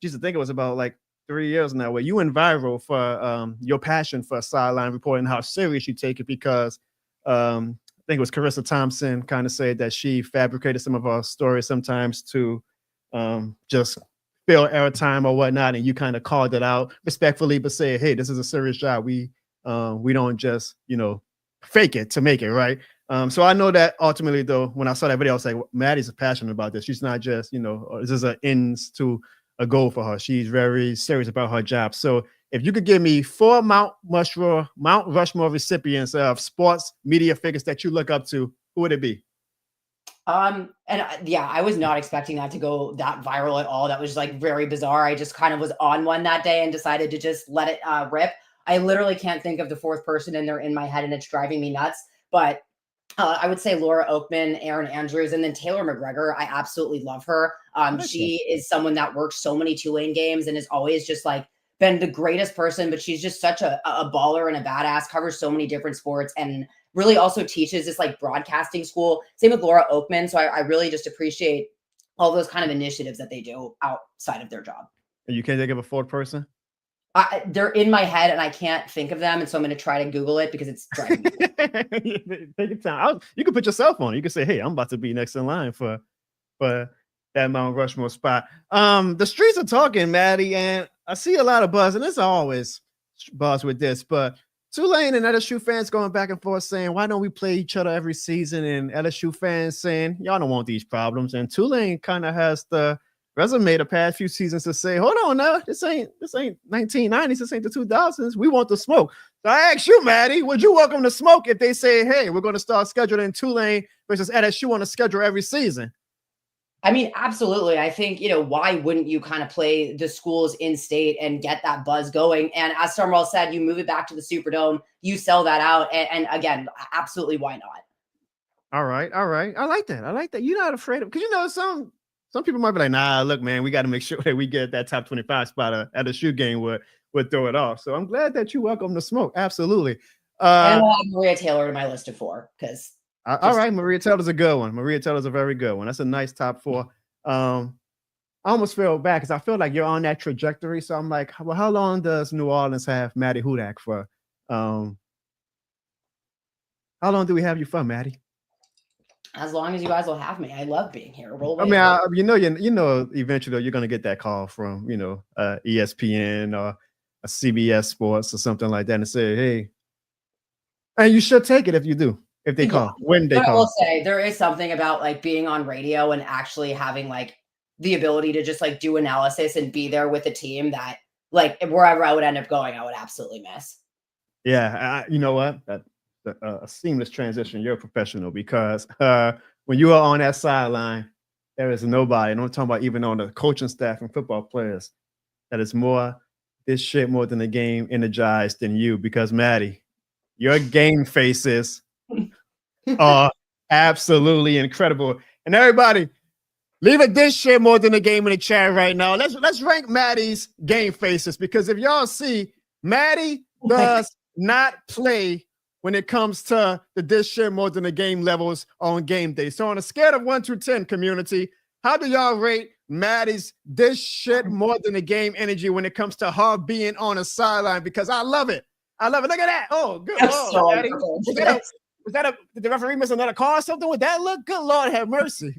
I think it was about like 3 years now, where you went viral for your passion for sideline reporting, how serious you take it, because I think it was Carissa Thompson kind of said that she fabricated some of our stories sometimes to just fill airtime or whatnot, and you kind of called it out respectfully, but say, hey, this is a serious job. We don't just, you know, fake it to make it, right? So I know that ultimately, though, when I saw that video, I was like, Maddie's passionate about this. She's not just, you know, this is an ends to a goal for her. She's very serious about her job. So if you could give me 4 Mount Rushmore recipients of sports media figures that you look up to, who would it be? Yeah, I was not expecting that to go that viral at all. That was like very bizarre. I just kind of was on one that day and decided to just let it rip. I literally can't think of the 4th person in my head, and it's driving me nuts. But I would say Laura Oakman, Aaron Andrews, and then Taylor McGregor. I absolutely love her. She is someone that works so many Tulane games and is always just like been the greatest person, but she's just such a baller and a badass, covers so many different sports, and really also teaches this like broadcasting school. Same with Laura Oakman. So I really just appreciate all those kind of initiatives that they do outside of their job. And you can't think of a 4th person? They're in my head and I can't think of them. And so I'm going to try to Google it because it's driving me. Take your time. You can put yourself on. You can say, hey, I'm about to be next in line for that Mount Rushmore spot. The streets are talking, Maddie, and I see a lot of buzz, and there's always buzz with this, but Tulane and LSU fans going back and forth saying, why don't we play each other every season? And LSU fans saying, y'all don't want these problems. And Tulane kind of has the resume the past few seasons to say, hold on now, this ain't 1990s, this ain't the 2000s. We want the smoke. So I ask you, Maddie, would you welcome the smoke if they say, hey, we're going to start scheduling Tulane versus LSU on a schedule every season? I mean, absolutely. I think, why wouldn't you kind of play the schools in state and get that buzz going? And as Summerall said, you move it back to the Superdome, you sell that out. And again, absolutely, why not? All right. I like that. You're not afraid of, because some people might be like, nah, look, man, we got to make sure that we get that top 25 spot at a shoe game would throw it off. So I'm glad that you welcome the smoke. Absolutely. And I'll add Maria Taylor to my list of 4 because. All right, Maria Taylor's a good one. Maria Taylor's a very good one. That's a nice top 4. I almost feel bad because I feel like you're on that trajectory. So I'm like, well, how long does New Orleans have Maddy Hudak for? How long do we have you for, Maddy? As long as you guys will have me. I love being here. I mean, eventually you're going to get that call from, ESPN or a CBS Sports or something like that and say, hey, and you should take it if you do. If they call, when they call. I will say there is something about like being on radio and actually having like the ability to just like do analysis and be there with a team that like wherever I would end up going, I would absolutely miss. Yeah. You know what? That's a seamless transition. You're a professional because when you are on that sideline, there is nobody, and I'm talking about even on the coaching staff and football players, that is more than the game energized than you because Maddy, your game faces are absolutely incredible. And everybody, leave a this shit more than the game in the chat right now. Let's rank Maddy's game faces because if y'all see, Maddy does not play when it comes to the this shit more than the game levels on game day. So on a scale of 1 to 10, community, how do y'all rate Maddy's this shit more than the game energy when it comes to her being on a sideline? Because I love it. Look at that. Oh, good Lord, Maddy. Did the referee miss another call or something? Would that look? Good Lord, have mercy.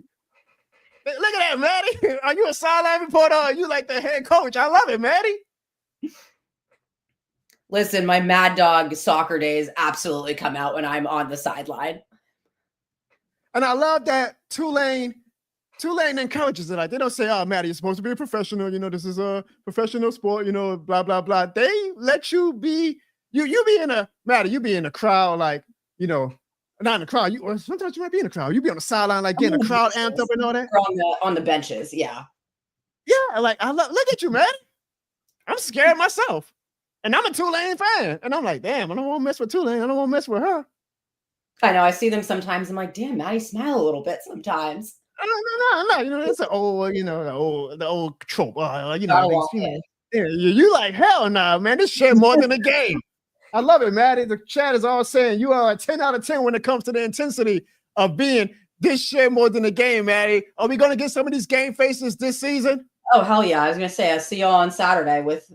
Look at that, Maddy. Are you a sideline reporter? Or are you like the head coach? I love it, Maddy. Listen, my Mad Dog soccer days absolutely come out when I'm on the sideline. And I love that Tulane encourages it. Like they don't say, "Oh, Maddy, you're supposed to be a professional. This is a professional sport. Blah blah blah." They let you be. You be in a Maddy. You be in a crowd like. Not in the crowd. Or sometimes you might be in the crowd. You be on the sideline, like getting the crowd amped up and all that. On the benches, yeah. Yeah, like look at you, man. I'm scared myself, and I'm a Tulane fan, and I'm like, damn, I don't want to mess with Tulane. I don't want to mess with her. I know. I see them sometimes. I'm like, damn, Maddy, smile a little bit sometimes. No. That's an old, the old trope. You like hell nah, man. This shit more than a game. I love it, Maddy. The chat is all saying you are a 10 out of 10 when it comes to the intensity of being this shit more than a game, Maddy. Are we going to get some of these game faces this season? Oh, hell yeah. I was going to say, I'll see y'all on Saturday with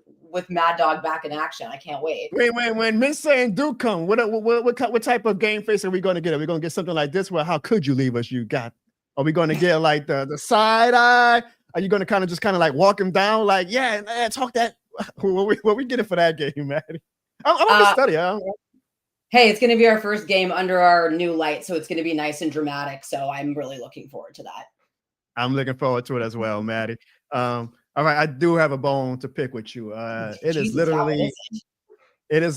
Mad Dog back in action. I can't wait. When Mince and Duke come, what type of game face are we going to get? Are we going to get something like this? Well, how could you leave us? Are we going to get like the side eye? Are you going to kind of like walk him down? Like, yeah, talk that. What we getting for that game, Maddy? I'm going to study. Hey, it's going to be our first game under our new light, so it's going to be nice and dramatic. So I'm really looking forward to that. I'm looking forward to it as well, Maddy. All right, I do have a bone to pick with you. It is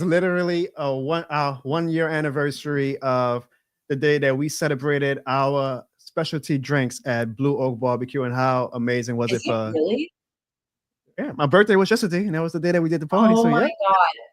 literally a 1 year anniversary of the day that we celebrated our specialty drinks at Blue Oak Barbecue, and how amazing was it for? Really? Yeah, my birthday was yesterday, and that was the day that we did the party. Oh my God.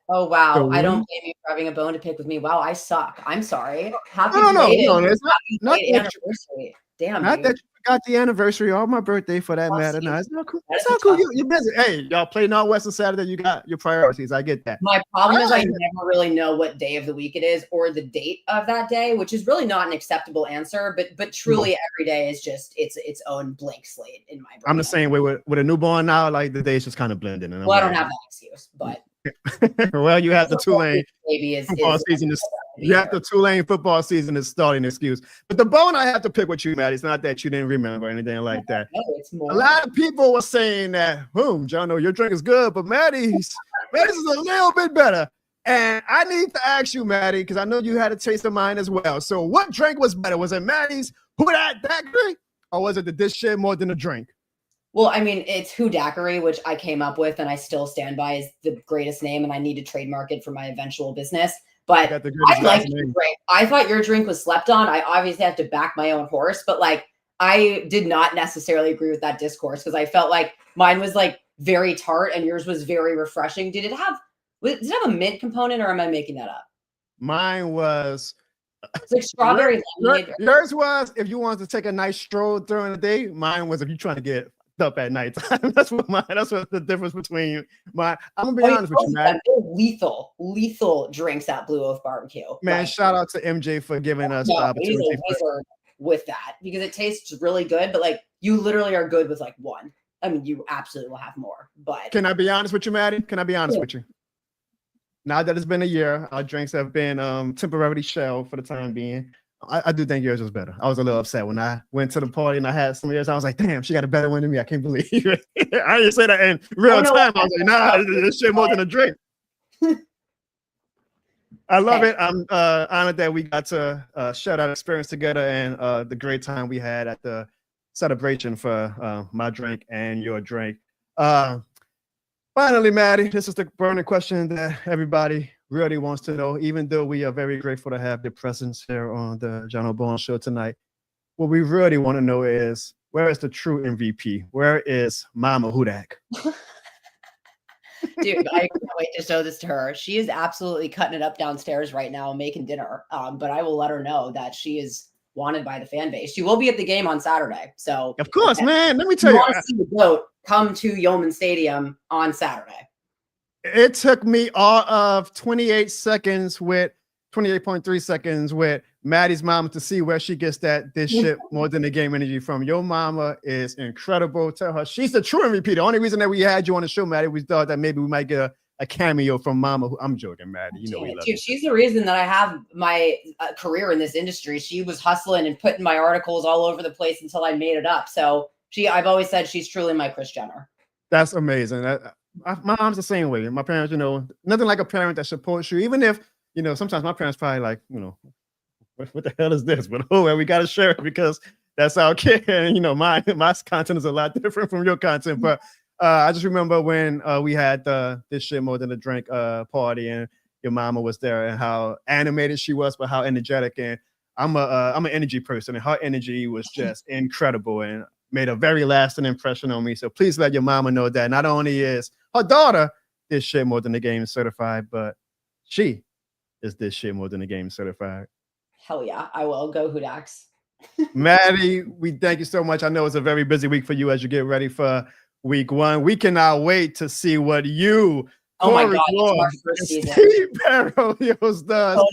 Oh wow. So, I don't blame you for having a bone to pick with me. Wow, I suck. I'm sorry. Happy No, belated not anniversary. Damn. Not that you forgot the anniversary or my birthday for that matter. No, it's not cool. It's not cool. You're busy. Hey, y'all play Northwestern Saturday. You got your priorities. I get that. My problem is I never really know what day of the week it is or the date of that day, which is really not an acceptable answer. But truly, every day is just its own blank slate in my brain. I'm the same way with a newborn now. Like the days just kind of blending. Well, I don't have that excuse, but. Well, you have the Tulane football season. You have the Tulane football season is starting excuse. But the bone I have to pick with you, Maddy, it's not that you didn't remember anything like that. No, it's more. A lot of people were saying that, John, your drink is good, but Maddy's is a little bit better. And I need to ask you, Maddy, because I know you had a taste of mine as well. So what drink was better? Was it Maddy's Hudak drink, or was it the this shit more than a drink? Well, I mean, it's Hudakery, which I came up with and I still stand by as the greatest name, and I need to trademark it for my eventual business. But I like your drink. I thought your drink was slept on. I obviously have to back my own horse, but like I did not necessarily agree with that discourse because I felt like mine was like very tart and yours was very refreshing. Did it have a mint component or am I making that up? Mine was It's like strawberry lemonade. Yours was if you wanted to take a nice stroll during the day. Mine was if you're trying to get up at night time. That's what the difference between mine. I'm gonna be honest with you, man. Lethal drinks at Blue Oak Barbecue. Man, like, shout out to MJ for giving us the opportunity. He's a wizard with that because it tastes really good, but like you literally are good with like one. I mean, you absolutely will have more. But can I be honest with you, Maddy? Can I be honest with you? Now that it's been a year, our drinks have been temporarily shelved for the time being. I do think yours was better. I was a little upset when I went to the party and I had some of yours. I was like, damn, she got a better one than me. I can't believe it. I didn't say that in real time. I was like, nah, this shit more than a drink. I love it. I'm honored that we got to share that experience together and the great time we had at the celebration for my drink and your drink. Finally, Maddy, this is the burning question that everybody really wants to know, even though we are very grateful to have your presence here on the John O'Bone Show tonight. What we really want to know is, where is the true MVP? Where is Mama Hudak? Dude, I can't wait to show this to her. She is absolutely cutting it up downstairs right now, making dinner. But I will let her know that she is wanted by the fan base. She will be at the game on Saturday. So, of course, man. Let me tell you. Want to see the goat, come to Yeoman Stadium on Saturday. It took me all of 28.3 seconds with Maddy's mama to see where she gets this shit more than the game energy from. Your mama is incredible. Tell her she's the true MVP. The only reason that we had you on the show, Maddy, we thought that maybe we might get a cameo from Mama. I'm joking, Maddy. You know we love you. She's the reason that I have my career in this industry. She was hustling and putting my articles all over the place until I made it up. So I've always said she's truly my Kris Jenner. That's amazing. My mom's the same way. My parents, nothing like a parent that supports you, even if, sometimes my parents probably like, what the hell is this? But we got to share it because that's our kid. And, my content is a lot different from your content. But I just remember when we had this shit more than a drink party and your mama was there and how animated she was, but how energetic. And I'm an energy person and her energy was just incredible and made a very lasting impression on me. So please let your mama know that not only is her daughter this shit more than the game certified, but she is this shit more than the game certified. Hell yeah, I will. Go Hudaks. Maddy, we thank you so much. I know it's a very busy week for you as you get ready for week one. We cannot wait to see what you, Corey, Steve Barrios does.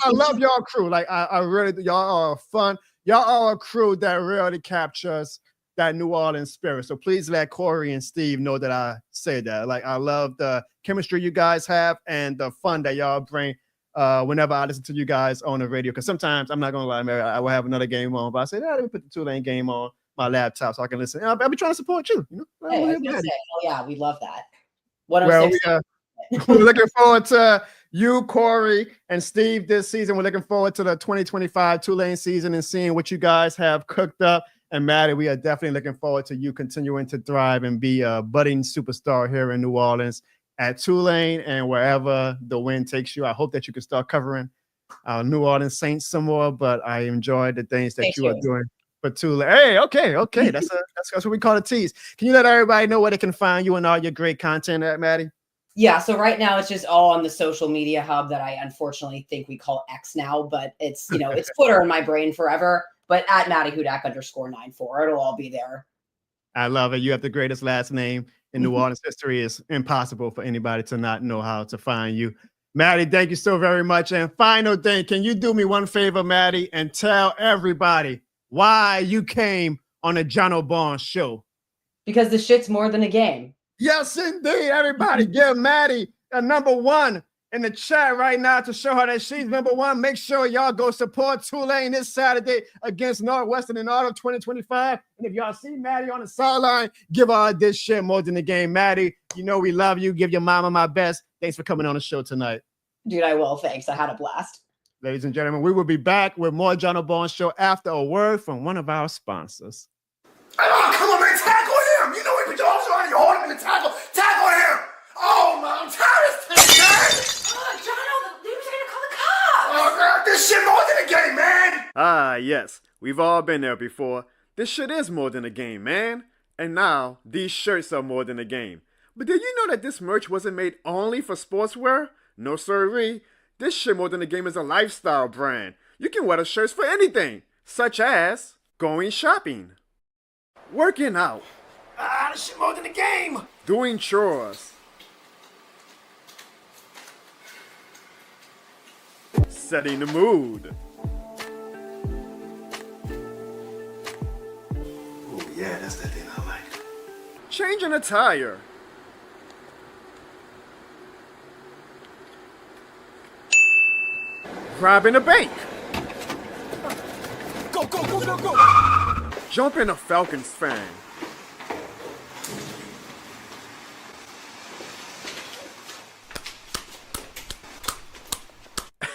I love y'all crew. Like I really, y'all are fun. Y'all are a crew that really captures that New Orleans spirit. So please let Corey and Steve know that I say that. Like I love the chemistry you guys have and the fun that y'all bring whenever I listen to you guys on the radio. Because sometimes, I'm not going to lie, Mary, I will have another game on, but I say, let me put the Tulane game on my laptop so I can listen. I'll be trying to support you. Hey, yeah, we love that. Well, we're looking forward to you, Corey, and Steve this season. We're looking forward to the 2025 Tulane season and seeing what you guys have cooked up. And Maddy, we are definitely looking forward to you continuing to thrive and be a budding superstar here in New Orleans at Tulane and wherever the wind takes you. I hope that you can start covering our New Orleans Saints some more, but I enjoy the things that you are doing for Tulane. Hey, okay. That's what we call a tease. Can you let everybody know where they can find you and all your great content at, Maddy? Yeah, so right now it's just all on the social media hub that I unfortunately think we call X now, but it's, it's Twitter in my brain forever, but at Maddy Hudak _94. It'll all be there. I love it. You have the greatest last name in New Orleans history. It's impossible for anybody to not know how to find you. Maddy, thank you so very much. And final thing, can you do me one favor, Maddy, and tell everybody why you came on the John O'Bone Show? Because the shit's more than a game. Yes, indeed. Everybody give Maddy a #1 in the chat right now to show her that she's #1. Make sure y'all go support Tulane this Saturday against Northwestern in autumn 2025. And if y'all see Maddy on the sideline, give her this shit more than the game. Maddy, we love you. Give your mama my best. Thanks for coming on the show tonight. Dude, I will. Thanks. I had a blast. Ladies and gentlemen, we will be back with more John O'Bone Show after a word from one of our sponsors. Oh, come on, man. Tackle him. You know what you're trying to hold him in the tackle. Tackle him. Oh, man. I'm tired of this thing, man. John, they were going to call the cops. Oh, God. This shit more than a game, man. Ah, yes. We've all been there before. This shit is more than a game, man. And now, these shirts are more than a game. But did you know that this merch wasn't made only for sportswear? No sirree. This shit more than a game is a lifestyle brand. You can wear the shirts for anything, such as going shopping, working out, This shit more than a game. doing chores, setting the mood, Oh, yeah, that's that thing I like. changing a tire, robbing a bank, Go, go, go, go, go. jumping a Falcons fan,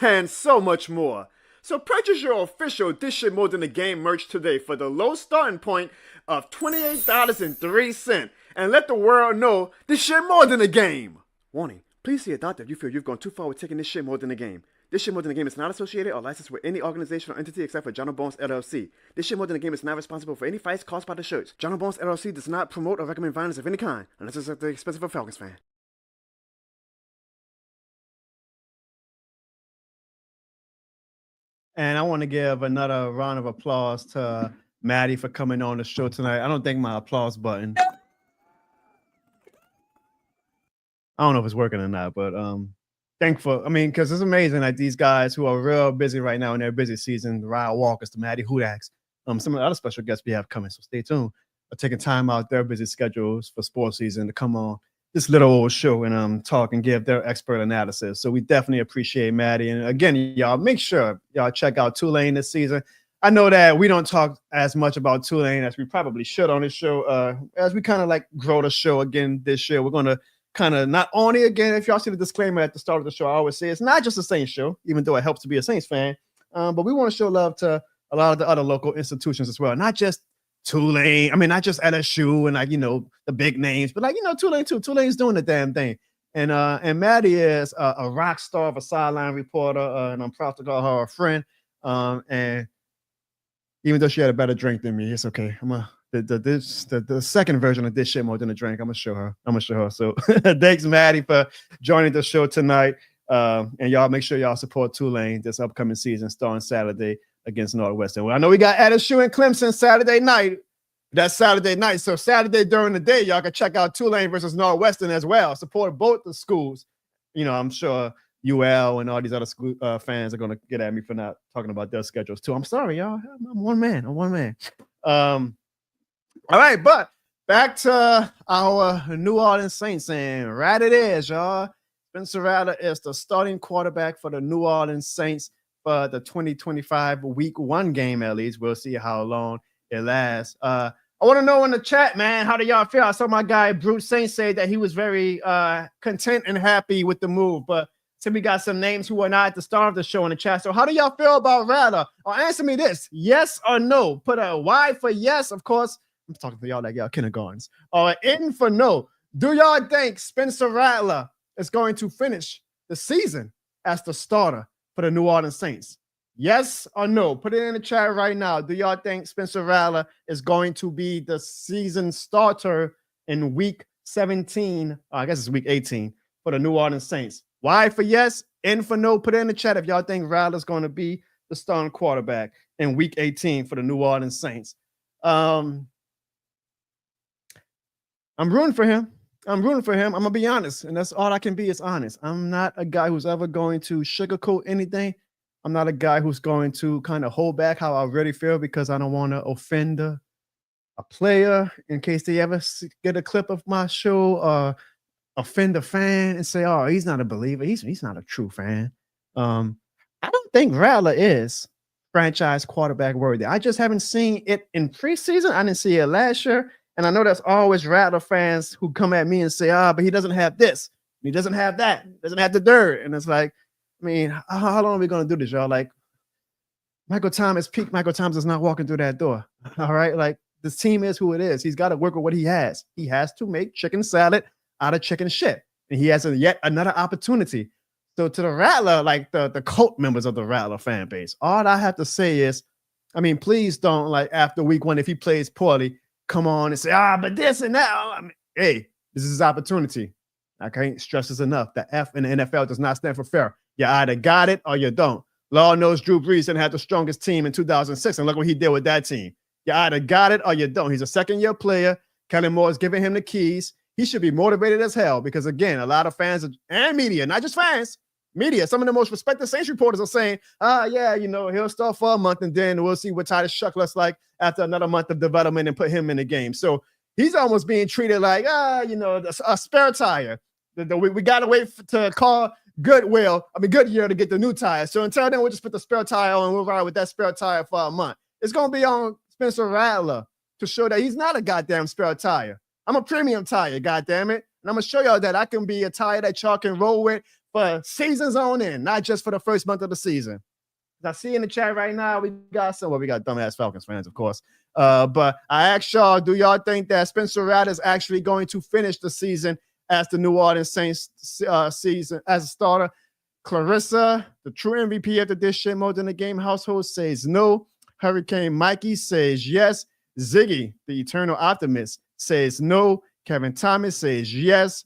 and so much more. So purchase your official This Shit More Than a Game merch today for the low starting point of $28.03 and let the world know this shit more than a game. Warning, please see a doctor if you feel you've gone too far with taking this shit more than a game. This Shit More Than a Game is not associated or licensed with any organization or entity except for John Bones LLC. This Shit More Than a Game is not responsible for any fights caused by the shirts. John Bones LLC does not promote or recommend violence of any kind unless it's at the expense of a Falcons fan. And I want to give another round of applause to Maddy for coming on the show tonight. I don't think my applause button, I don't know if it's working or not, but thankful. I mean, because it's amazing that these guys who are real busy right now in their busy season, the Ryan Walkers, the Maddy Hudaks, some of the other special guests we have coming, so stay tuned, are taking time out their busy schedules for sports season to come on this little old show and talk and give their expert analysis. So we definitely appreciate Maddy. And again, y'all make sure y'all check out Tulane this season. I know that we don't talk as much about Tulane as we probably should on this show. As we kind of like grow the show again this year, we're going to kind of not only again, if y'all see the disclaimer at the start of the show, I always say it's not just a Saints show, even though it helps to be a Saints fan. But we want to show love to a lot of the other local institutions as well, not just Tulane. I mean, not just LSU and like, you know, the big names, but like, you know, Tulane too. Tulane's doing the damn thing. And Maddy is a rock star of a sideline reporter, and I'm proud to call her a friend. And even though she had a better drink than me, it's okay. The second version of This Shit More Than a Drink, I'm gonna show her. So thanks, Maddy, for joining the show tonight. And y'all make sure y'all support Tulane this upcoming season starting Saturday against Northwestern. Well, I know we got LSU and Clemson Saturday night. That's Saturday night. So Saturday during the day, y'all can check out Tulane versus Northwestern as well. Support both the schools. You know, I'm sure UL and all these other school fans are gonna get at me for not talking about their schedules too. I'm sorry, y'all. I'm one man. All right, but back to our New Orleans Saints, and right it is, y'all. Spencer Rattler is the starting quarterback for the New Orleans Saints for the 2025 Week 1 game, at least. We'll see how long it lasts. I want to know in the chat, man, how do y'all feel? I saw my guy Bruce Saint say that he was very content and happy with the move, but so we got some names who were not at the start of the show in the chat. So how do y'all feel about Rattler? Or answer me this, yes or no. Put a Y for yes, of course. I'm talking to y'all like y'all kindergartens. Or N for no. Do y'all think Spencer Rattler is going to finish the season as the starter for the New Orleans Saints? Yes or no? Put it in the chat right now. Do y'all think Spencer Rattler is going to be the season starter in week 17? I guess it's week 18 for the New Orleans Saints. Y for yes, N for no. Put it in the chat if y'all think Rattler's going to be the starting quarterback in week 18 for the New Orleans Saints. I'm rooting for him. I'm gonna be honest, and that's all I can be is honest. I'm not a guy who's ever going to sugarcoat anything. I'm not a guy who's going to kind of hold back how I really feel because I don't want to offend a player in case they ever get a clip of my show or offend a fan and say, "Oh, he's not a believer. He's not a true fan." I don't think Rattler is franchise quarterback worthy. I just haven't seen it in preseason. I didn't see it last year. And I know there's always Rattler fans who come at me and say, but he doesn't have this. He doesn't have that. He doesn't have the dirt. And it's like, I mean, how long are we going to do this, y'all? Like, Michael Thomas, peak Michael Thomas is not walking through that door. All right? Like, this team is who it is. He's got to work with what he has. He has to make chicken salad out of chicken shit. And he has yet another opportunity. So to the Rattler, like the cult members of the Rattler fan base, all I have to say is, I mean, please don't, like, after week 1, if he plays poorly, come on and say, but this and that. I mean, hey, this is his opportunity. I can't stress this enough. The F in the NFL does not stand for fair. You either got it or you don't. Lord knows Drew Brees didn't have the strongest team in 2006, and look what he did with that team. You either got it or you don't. He's a second-year player. Kellen Moore is giving him the keys. He should be motivated as hell because, again, a lot of fans and media, not just fans, media, some of the most respected Saints reporters are saying, yeah, he'll start for a month and then we'll see what Titus Shuck looks like after another month of development and put him in the game. So he's almost being treated like, a spare tire. We got to wait to call Goodyear to get the new tire. So until then, we'll just put the spare tire on and we'll ride with that spare tire for a month. It's going to be on Spencer Rattler to show that he's not a goddamn spare tire. I'm a premium tire, goddamn it. And I'm going to show y'all that I can be a tire that y'all can roll with for seasons on end, not just for the first month of the season. I see in the chat right now, we got dumbass Falcons fans, of course. But I asked y'all, do y'all think that Spencer Rattler is actually going to finish the season as the New Orleans Saints season as a starter? Clarissa, the true MVP of the This Shit More Than a Game household, says no. Hurricane Mikey says yes. Ziggy, the eternal optimist, says no. Kevin Thomas says yes.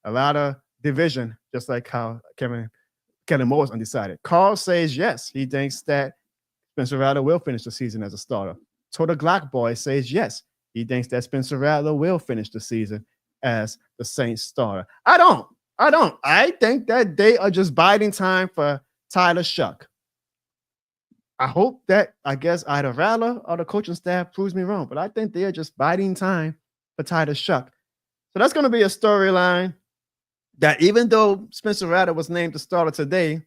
A lot of division, just like how Kellen Moore is undecided. Carl says yes. He thinks that Spencer Rattler will finish the season as a starter. Total Glock Boy says yes. He thinks that Spencer Rattler will finish the season as the Saints starter. I don't. I think that they are just biding time for Tyler Shuck. I hope that, either Rattler or the coaching staff proves me wrong, but I think they are just biding time for Tyler Shuck. So that's going to be a storyline that, even though Spencer Rattler was named the starter today,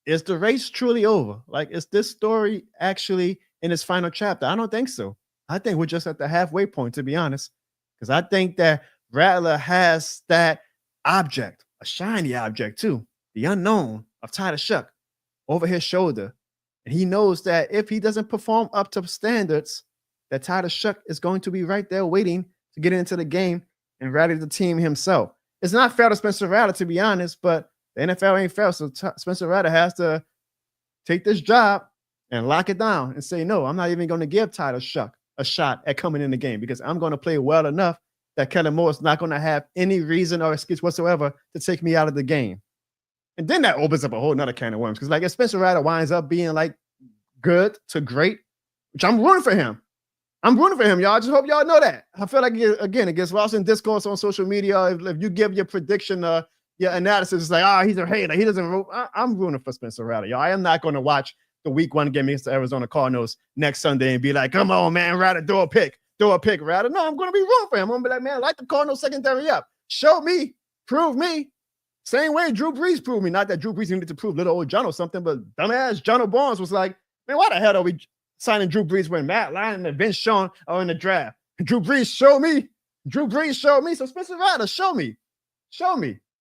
is the race truly over? Like, is this story actually in its final chapter? I don't think so. I think we're just at the halfway point, to be honest, because I think that Rattler has that object, a shiny object too, the unknown of Tyler Shuck over his shoulder. And he knows that if he doesn't perform up to standards, that Tyler Shuck is going to be right there waiting to get into the game and rally the team himself. It's not fair to Spencer Rattler, to be honest, but the NFL ain't fair. So Spencer Rattler has to take this job and lock it down and say, no, I'm not even going to give Tyler Shuck a shot at coming in the game because I'm going to play well enough that Kellen Moore is not going to have any reason or excuse whatsoever to take me out of the game. And then that opens up a whole nother can of worms. Because, like, if Spencer Rattler winds up being, like, good to great, which I'm rooting for him. Y'all. I just hope y'all know that. I feel like, again, it gets lost in discourse on social media. If you give your prediction, your analysis, it's like, he's a hater. He doesn't. I'm rooting for Spencer Rattler, y'all. I am not going to watch the week 1 game against the Arizona Cardinals next Sunday and be like, come on, man, Rattler, throw a pick, Rattler. No, I'm going to be rooting for him. I'm going to be like, man, light the Cardinals secondary up. Show me, prove me. Same way Drew Brees proved me. Not that Drew Brees needed to prove little old John or something, but dumbass John Barnes was like, man, why the hell are we signing Drew Brees when Matt Lyon and Vince Sean are in the draft? Drew Brees showed me. So Spencer Rattler, show me.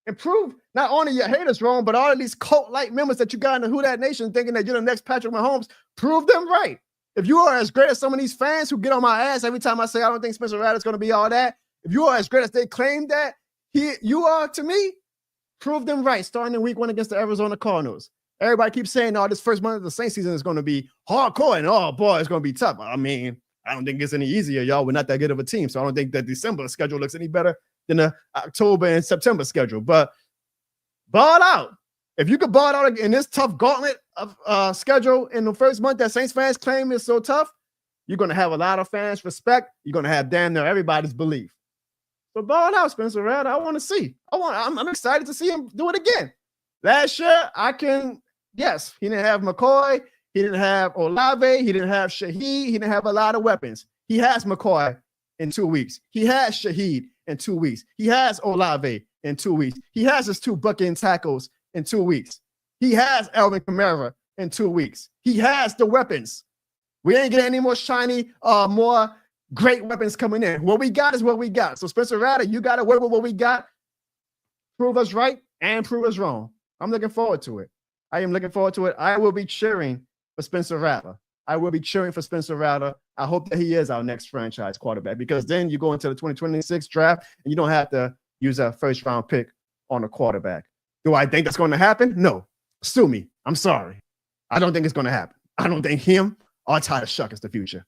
And prove not only your haters wrong, but all of these cult-like members that you got in the Who Dat Nation thinking that you're the next Patrick Mahomes, prove them right. If you are as great as some of these fans who get on my ass every time I say I don't think Spencer Rattler's going to be all that, if you are as great as they claim that you are to me, prove them right, starting in week 1 against the Arizona Cardinals. Everybody keeps saying, this first month of the Saints season is going to be hardcore, and it's going to be tough. I mean, I don't think it gets any easier, y'all. We're not that good of a team, so I don't think the December schedule looks any better than the October and September schedule. But ball out. If you could ball out in this tough gauntlet of schedule in the first month that Saints fans claim is so tough, you're going to have a lot of fans' respect. You're going to have damn near everybody's belief. So ball out, Spencer Rattler. I want to see. I'm excited to see him do it again. Last year, yes, he didn't have McCoy. He didn't have Olave. He didn't have Shaheed. He didn't have a lot of weapons. He has McCoy in 2 weeks. He has Shaheed in 2 weeks. He has Olave in 2 weeks. He has his 2 bucket tackles in 2 weeks. He has Alvin Kamara in 2 weeks. He has the weapons. We ain't getting any more shiny, more great weapons coming in. What we got is what we got. So Spencer Rattler, you got to work with what we got. Prove us right and prove us wrong. I'm looking forward to it. I am looking forward to it. I will be cheering for Spencer Rattler. I hope that he is our next franchise quarterback, because then you go into the 2026 draft and you don't have to use a first-round pick on a quarterback. Do I think that's going to happen? No. Sue me. I'm sorry. I don't think it's going to happen. I don't think him or Tyler Shuck is the future.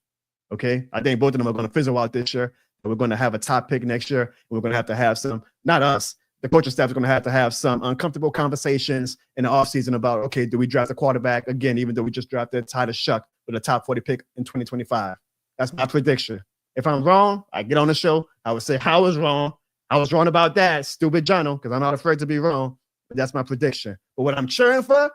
Okay. I think both of them are going to fizzle out this year. We're going to have a top pick next year. We're going to have some, not us, the coaching staff is going to have some uncomfortable conversations in the offseason about, okay, do we draft a quarterback again, even though we just drafted Tyler Shuck with a top 40 pick in 2025? That's my prediction. If I'm wrong, I get on the show. I would say I was wrong. I was wrong about that, stupid journal, because I'm not afraid to be wrong. But that's my prediction. But what I'm cheering for,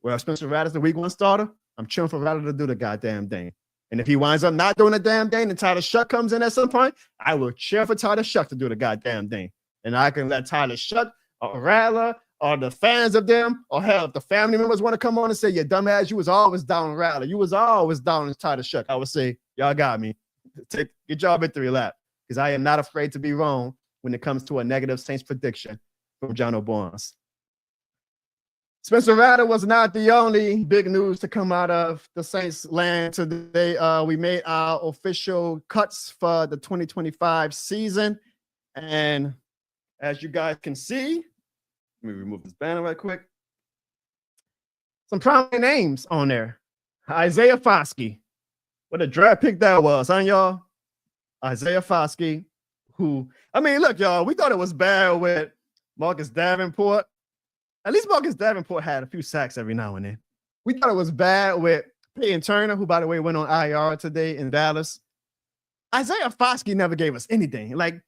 well, Spencer Rattler's the week 1 starter. I'm cheering for Rattler to do the goddamn thing. And if he winds up not doing the damn thing and Tyler Shuck comes in at some point, I will cheer for Tyler Shuck to do the goddamn thing. And I can let Tyler Shuck or Rattler or the fans of them, or hell, if the family members want to come on and say, you dumbass, you was always down Rattler. You was always down Tyler Shuck. I would say, y'all got me. Get y'all victory lap, because I am not afraid to be wrong when it comes to a negative Saints prediction from John O'Barnes. Spencer Rattler was not the only big news to come out of the Saints land today. We made our official cuts for the 2025 season. And as you guys can see, let me remove this banner right quick. Some prominent names on there. Isaiah Foskey. What a draft pick that was, huh, y'all? Isaiah Foskey, who, I mean, look, y'all, we thought it was bad with Marcus Davenport. At least Marcus Davenport had a few sacks every now and then. We thought it was bad with Peyton Turner, who, by the way, went on IR today in Dallas. Isaiah Foskey never gave us anything. Like,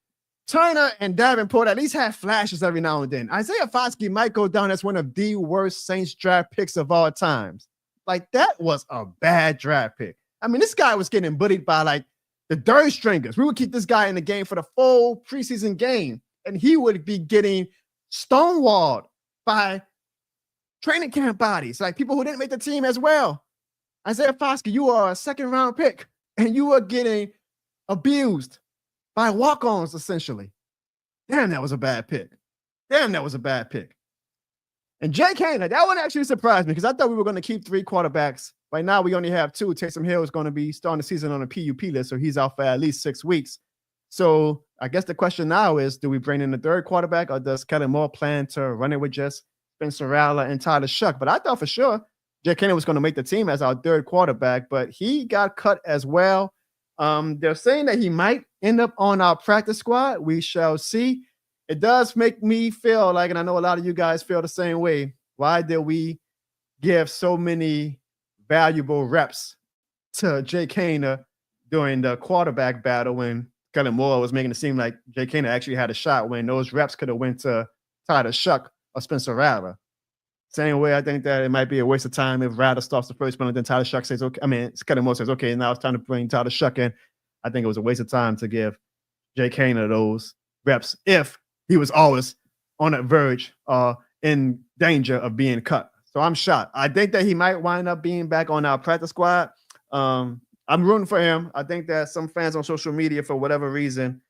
Turner and Davenport at least had flashes every now and then. Isaiah Foskey might go down as one of the worst Saints draft picks of all times. Like, that was a bad draft pick. I mean, this guy was getting bullied by, like, the third stringers. We would keep this guy in the game for the full preseason game, and he would be getting stonewalled by training camp bodies, like people who didn't make the team as well. Isaiah Foskey, you are a second-round pick, and you are getting abused by walk-ons, essentially. Damn, that was a bad pick. Damn, that was a bad pick. And Jake Haener, that one actually surprised me, because I thought we were going to keep 3 quarterbacks. Right now, we only have 2. Taysom Hill is going to be starting the season on a PUP list, so he's out for at least 6 weeks. So I guess the question now is, do we bring in the 3rd quarterback, or does Kellen Moore plan to run it with just Spencer Rattler and Tyler Shuck? But I thought for sure Jake Haener was going to make the team as our 3rd quarterback, but he got cut as well. They're saying that he might end up on our practice squad. We shall see. It does make me feel like, and I know a lot of you guys feel the same way, why did we give so many valuable reps to Jake Haener during the quarterback battle when Kellen Moore was making it seem like Jake Haener actually had a shot, when those reps could have went to Tyler Shuck or Spencer Rattler? Same way, I think that it might be a waste of time if Rattler starts the first one and then Tyler Shuck says, okay, I mean, Kellen Moore says, okay, now it's time to bring Tyler Shuck in. I think it was a waste of time to give Jake Haener those reps if he was always on the verge or in danger of being cut. So I'm shocked. I think that he might wind up being back on our practice squad. I'm rooting for him. I think that some fans on social media, for whatever reason,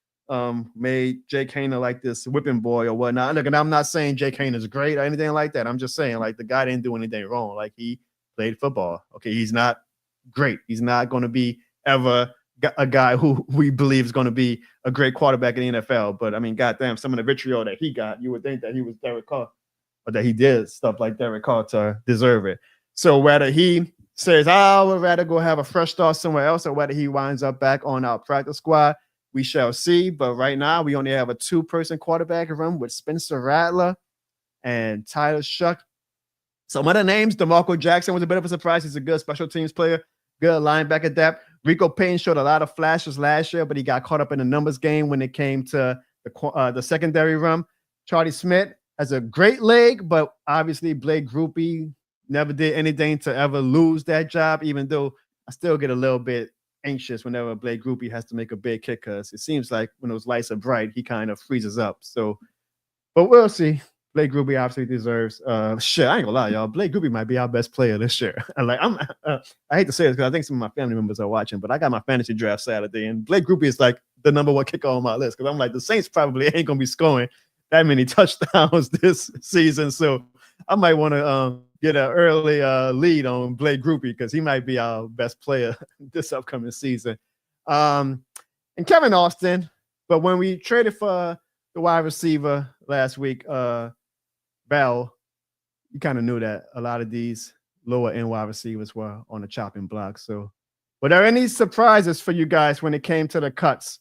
made Jake Haener like this whipping boy or whatnot. Look, and I'm not saying Jake Haener is great or anything like that. I'm just saying, like, the guy didn't do anything wrong. Like, he played football. Okay, he's not great. He's not going to be ever a guy who we believe is going to be a great quarterback in the NFL. But, I mean, goddamn, some of the vitriol that he got, you would think that he was Derek Carr, or that he did stuff like Derek Carr to deserve it. So whether he says, I would rather go have a fresh start somewhere else, or whether he winds up back on our practice squad, we shall see. But right now, we only have a 2-person quarterback room with Spencer Rattler and Tyler Shuck. Some other names, DeMarco Jackson was a bit of a surprise. He's a good special teams player, good linebacker depth. Rico Payne showed a lot of flashes last year, but he got caught up in the numbers game when it came to the secondary room. Charlie Smith has a great leg, but obviously Blake Grupe never did anything to ever lose that job, even though I still get a little bit anxious whenever Blake Grupe has to make a big kick, because it seems like when those lights are bright, he kind of freezes up. So, but we'll see. Blake Grupe obviously deserves shit. I ain't gonna lie, y'all. Blake Grupe might be our best player this year. I hate to say this because I think some of my family members are watching, but I got my fantasy draft Saturday, and Blake Grupe is like the #1 kicker on my list, because I'm like, the Saints probably ain't gonna be scoring that many touchdowns this season, so I might want to get an early lead on Blake Grupe, because he might be our best player this upcoming season. And Kevin Austin, but when we traded for the wide receiver last week, Bell, you kind of knew that a lot of these lower end wide receivers were on the chopping block. So, were there any surprises for you guys when it came to the cuts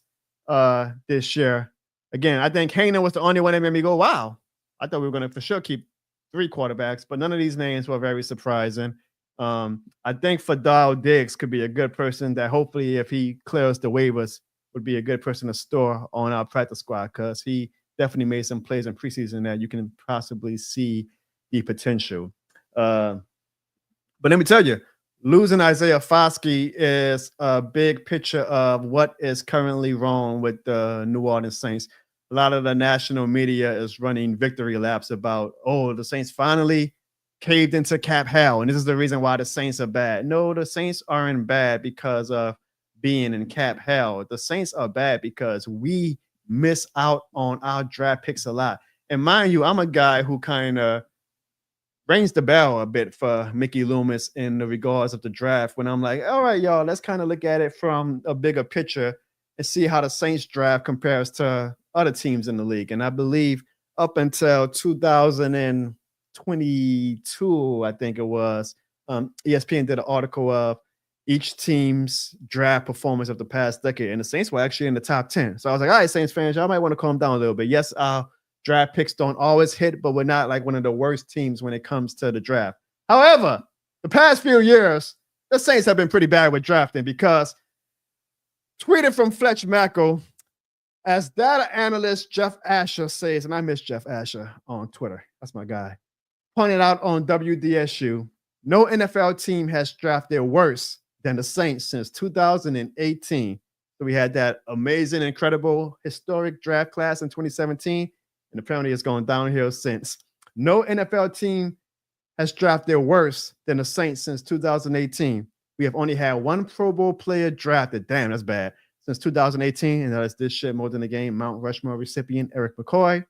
this year? Again, I think Hayner was the only one that made me go, wow. I thought we were going to for sure keep 3 quarterbacks, but none of these names were very surprising. I think Fadal Diggs could be a good person that hopefully if he clears the waivers would be a good person to store on our practice squad because he definitely made some plays in preseason that you can possibly see the potential. But let me tell you, losing Isaiah Foskey is a big picture of what is currently wrong with the New Orleans Saints. A lot of the national media is running victory laps about, oh, the Saints finally caved into cap hell, and this is the reason why the Saints are bad. No, the Saints aren't bad because of being in cap hell. The Saints are bad because we miss out on our draft picks a lot. And mind you, I'm a guy who kind of rings the bell a bit for Mickey Loomis in the regards of the draft when I'm like, all right, y'all, let's kind of look at it from a bigger picture and see how the Saints draft compares to other teams in the league. And I believe up until 2022, I think it was, ESPN did an article of each team's draft performance of the past decade, and the Saints were actually in the top 10. So I was like, all right, Saints fans, y'all might want to calm down a little bit. Yes, our draft picks don't always hit, but we're not like one of the worst teams when it comes to the draft. However, the past few years, the Saints have been pretty bad with drafting because tweeted from Fletch Mackel, as data analyst Jeff Asher says, and I miss Jeff Asher on Twitter, that's my guy, pointed out on WDSU, no NFL team has drafted worse than the Saints since 2018. So we had that amazing, incredible, historic draft class in 2017, and apparently it's gone downhill since. No NFL team has drafted worse than the Saints since 2018. We have only had 1 Pro Bowl player drafted. Damn, that's bad. Since 2018, and that is this shit more than a game, Mount Rushmore recipient Eric McCoy.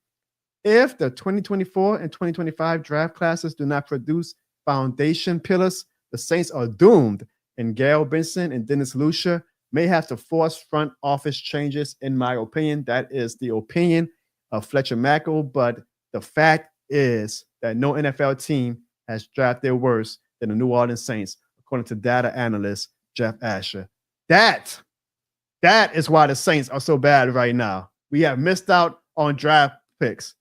If the 2024 and 2025 draft classes do not produce foundation pillars, the Saints are doomed, and Gail Benson and Dennis Lucia may have to force front office changes, in my opinion. That is the opinion of Fletcher Mackel, but the fact is that no NFL team has drafted worse than the New Orleans Saints, according to data analyst Jeff Asher. That is why the Saints are so bad right now. We have missed out on draft picks.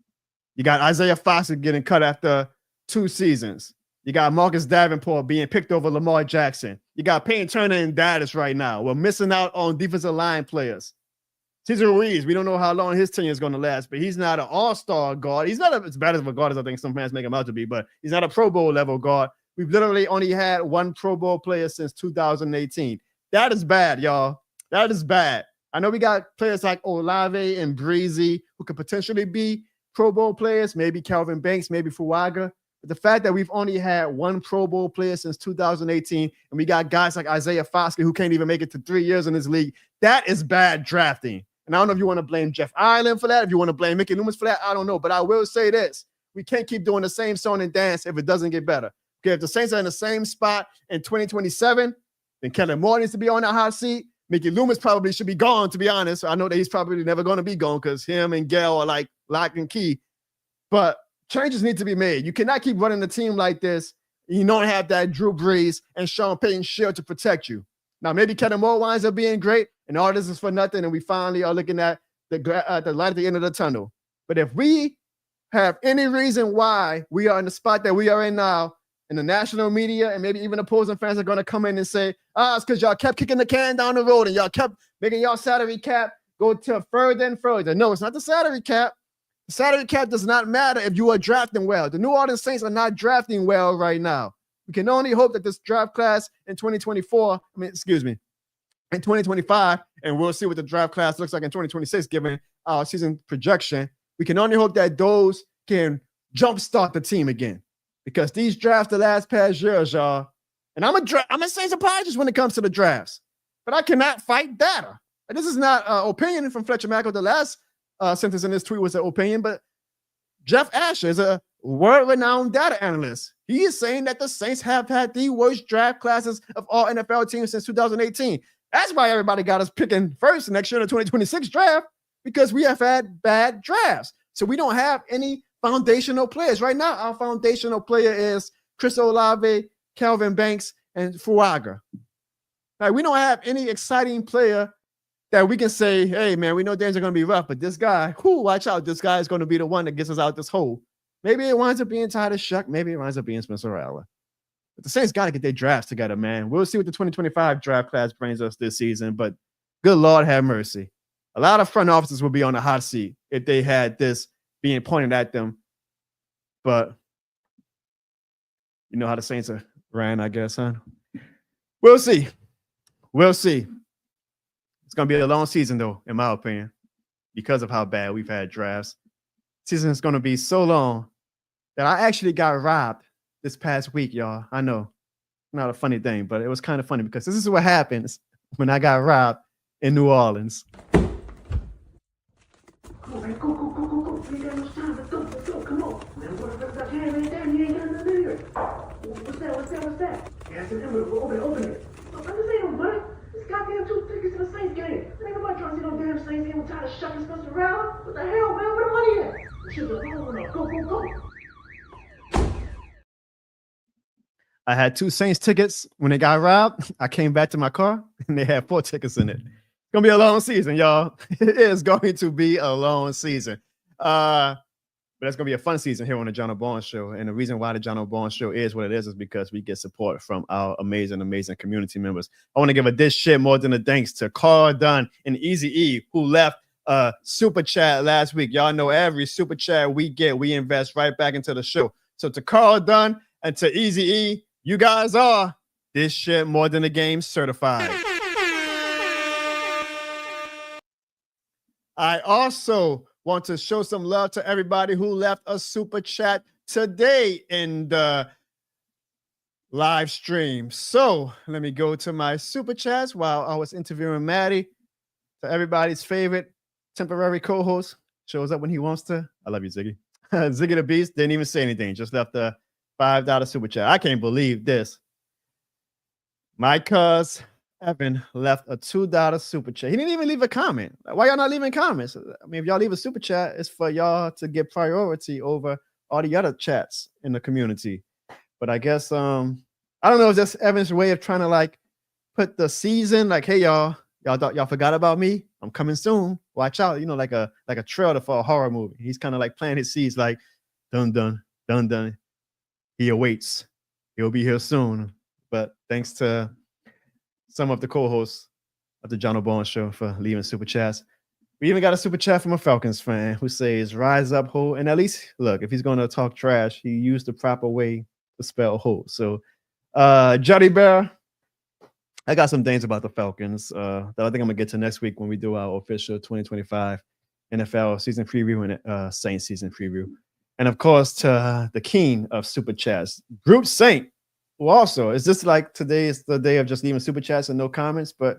You got Isaiah Foskey getting cut after 2 seasons. You got Marcus Davenport being picked over Lamar Jackson. You got Payne Turner and Dallas right now. We're missing out on defensive line players. Cesar Ruiz, we don't know how long his tenure is going to last, but he's not an all-star guard. He's not as bad as a guard as I think some fans make him out to be, but he's not a Pro Bowl level guard. We've literally only had 1 Pro Bowl player since 2018. That is bad, y'all. That is bad. I know we got players like Olave and Breezy who could potentially be Pro Bowl players, maybe Calvin Banks, maybe Fuaga. But the fact that we've only had 1 Pro Bowl player since 2018, and we got guys like Isaiah Foskey who can't even make it to 3 years in this league, that is bad drafting. And I don't know if you want to blame Jeff Ireland for that, if you want to blame Mickey Loomis for that, I don't know. But I will say this. We can't keep doing the same song and dance if it doesn't get better. Okay, if the Saints are in the same spot in 2027, then Kellen Moore needs to be on that hot seat. Mickey Loomis probably should be gone, to be honest. I know that he's probably never going to be gone because him and Gail are like lock and key. But changes need to be made. You cannot keep running the team like this. You don't have that Drew Brees and Sean Payton shield to protect you. Now, maybe Kellen Moore winds up being great, and all this is for nothing, and we finally are looking at the light at the end of the tunnel. But if we have any reason why we are in the spot that we are in now, and the national media and maybe even opposing fans are going to come in and say, it's because y'all kept kicking the can down the road and y'all kept making y'all salary cap go to further and further. No, it's not the salary cap. The salary cap does not matter if you are drafting well. The New Orleans Saints are not drafting well right now. We can only hope that this draft class in 2025, and we'll see what the draft class looks like in 2026, given our season projection. We can only hope that those can jumpstart the team again. Because these drafts the last past years, y'all, and I'm a Saints apologist when it comes to the drafts, but I cannot fight data. And this is not opinion from Fletcher Mackel. The last sentence in this tweet was an opinion, but Jeff Asher is a world-renowned data analyst. He is saying that the Saints have had the worst draft classes of all NFL teams since 2018. That's why everybody got us picking first next year in the 2026 draft, because we have had bad drafts. So we don't have any foundational players. Right now, our foundational player is Chris Olave Kelvin Banks, and Fuaga. Like, we don't have any exciting player that we can say, hey, man, we know things are going to be rough, but this guy, watch out. This guy is going to be the one that gets us out this hole. Maybe it winds up being Titus Shuck. Maybe it winds up being Spencer Rattler. But the Saints got to get their drafts together, man. We'll see what the 2025 draft class brings us this season, but good Lord have mercy. A lot of front offices will be on the hot seat if they had this being pointed at them. But you know how the Saints are ran, I guess, huh? We'll see. We'll see. It's going to be a long season, though, in my opinion, because of how bad we've had drafts. Season is going to be so long that I actually got robbed this past week, y'all. I know. Not a funny thing, but it was kind of funny because this is what happens when I got robbed in New Orleans. Come on, man. Go. We ain't got no time. Let's go. Come on. Man, what's your hand right there? You ain't got nothing here. What's that? Yeah, it's an envelope. Open it. Look, this ain't no money. This goddamn 2 tickets to the Saints game. Ain't nobody trying to see no damn Saints game with Tyler Shuck and Spencer Rattler. What the hell, man? Where the money at? Shit, go. I had 2 Saints tickets when they got robbed. I came back to my car and they had 4 tickets in it. It's gonna be a long season, y'all. It is going to be a long season. But it's gonna be a fun season here on the John O'Bourne Show. And the reason why the John O'Bourne Show is what it is because we get support from our amazing community members. I want to give a this shit more than a thanks to Carl Dunn and Easy E, who left a super chat last week. Y'all know every super chat we get, we invest right back into the show. So to Carl Dunn and to Easy E, you guys are this shit more than a game certified. I also want to show some love to everybody who left a super chat today in the live stream. So let me go to my super chats while I was interviewing Maddy. To everybody's favorite temporary co-host, shows up when he wants to. I love you, Ziggy. Ziggy the Beast didn't even say anything, just left a $5 super chat. I can't believe this. My cuz Evan left a $2 super chat. He didn't even leave a comment. Why y'all not leaving comments? I mean, if y'all leave a super chat, it's for y'all to get priority over all the other chats in the community. But I guess I don't know if that's Evan's way of trying to like put the season like, hey y'all thought y'all forgot about me. I'm coming soon. Watch out. You know, like a trailer for a horror movie. He's kind of like planting his seeds like dun. He awaits. He'll be here soon. But thanks to some of the co-hosts of the John O'Bourne Show for leaving super chats. We even got a super chat from a Falcons fan who says, rise up, ho. And at least, look, if he's going to talk trash, he used the proper way to spell ho. So, Juddy Bear, I got some things about the Falcons that I think I'm going to get to next week when we do our official 2025 NFL season preview and Saints season preview. And, of course, to the king of super chats, Group Saint. Well, also, is this like today is the day of just leaving super chats and no comments, but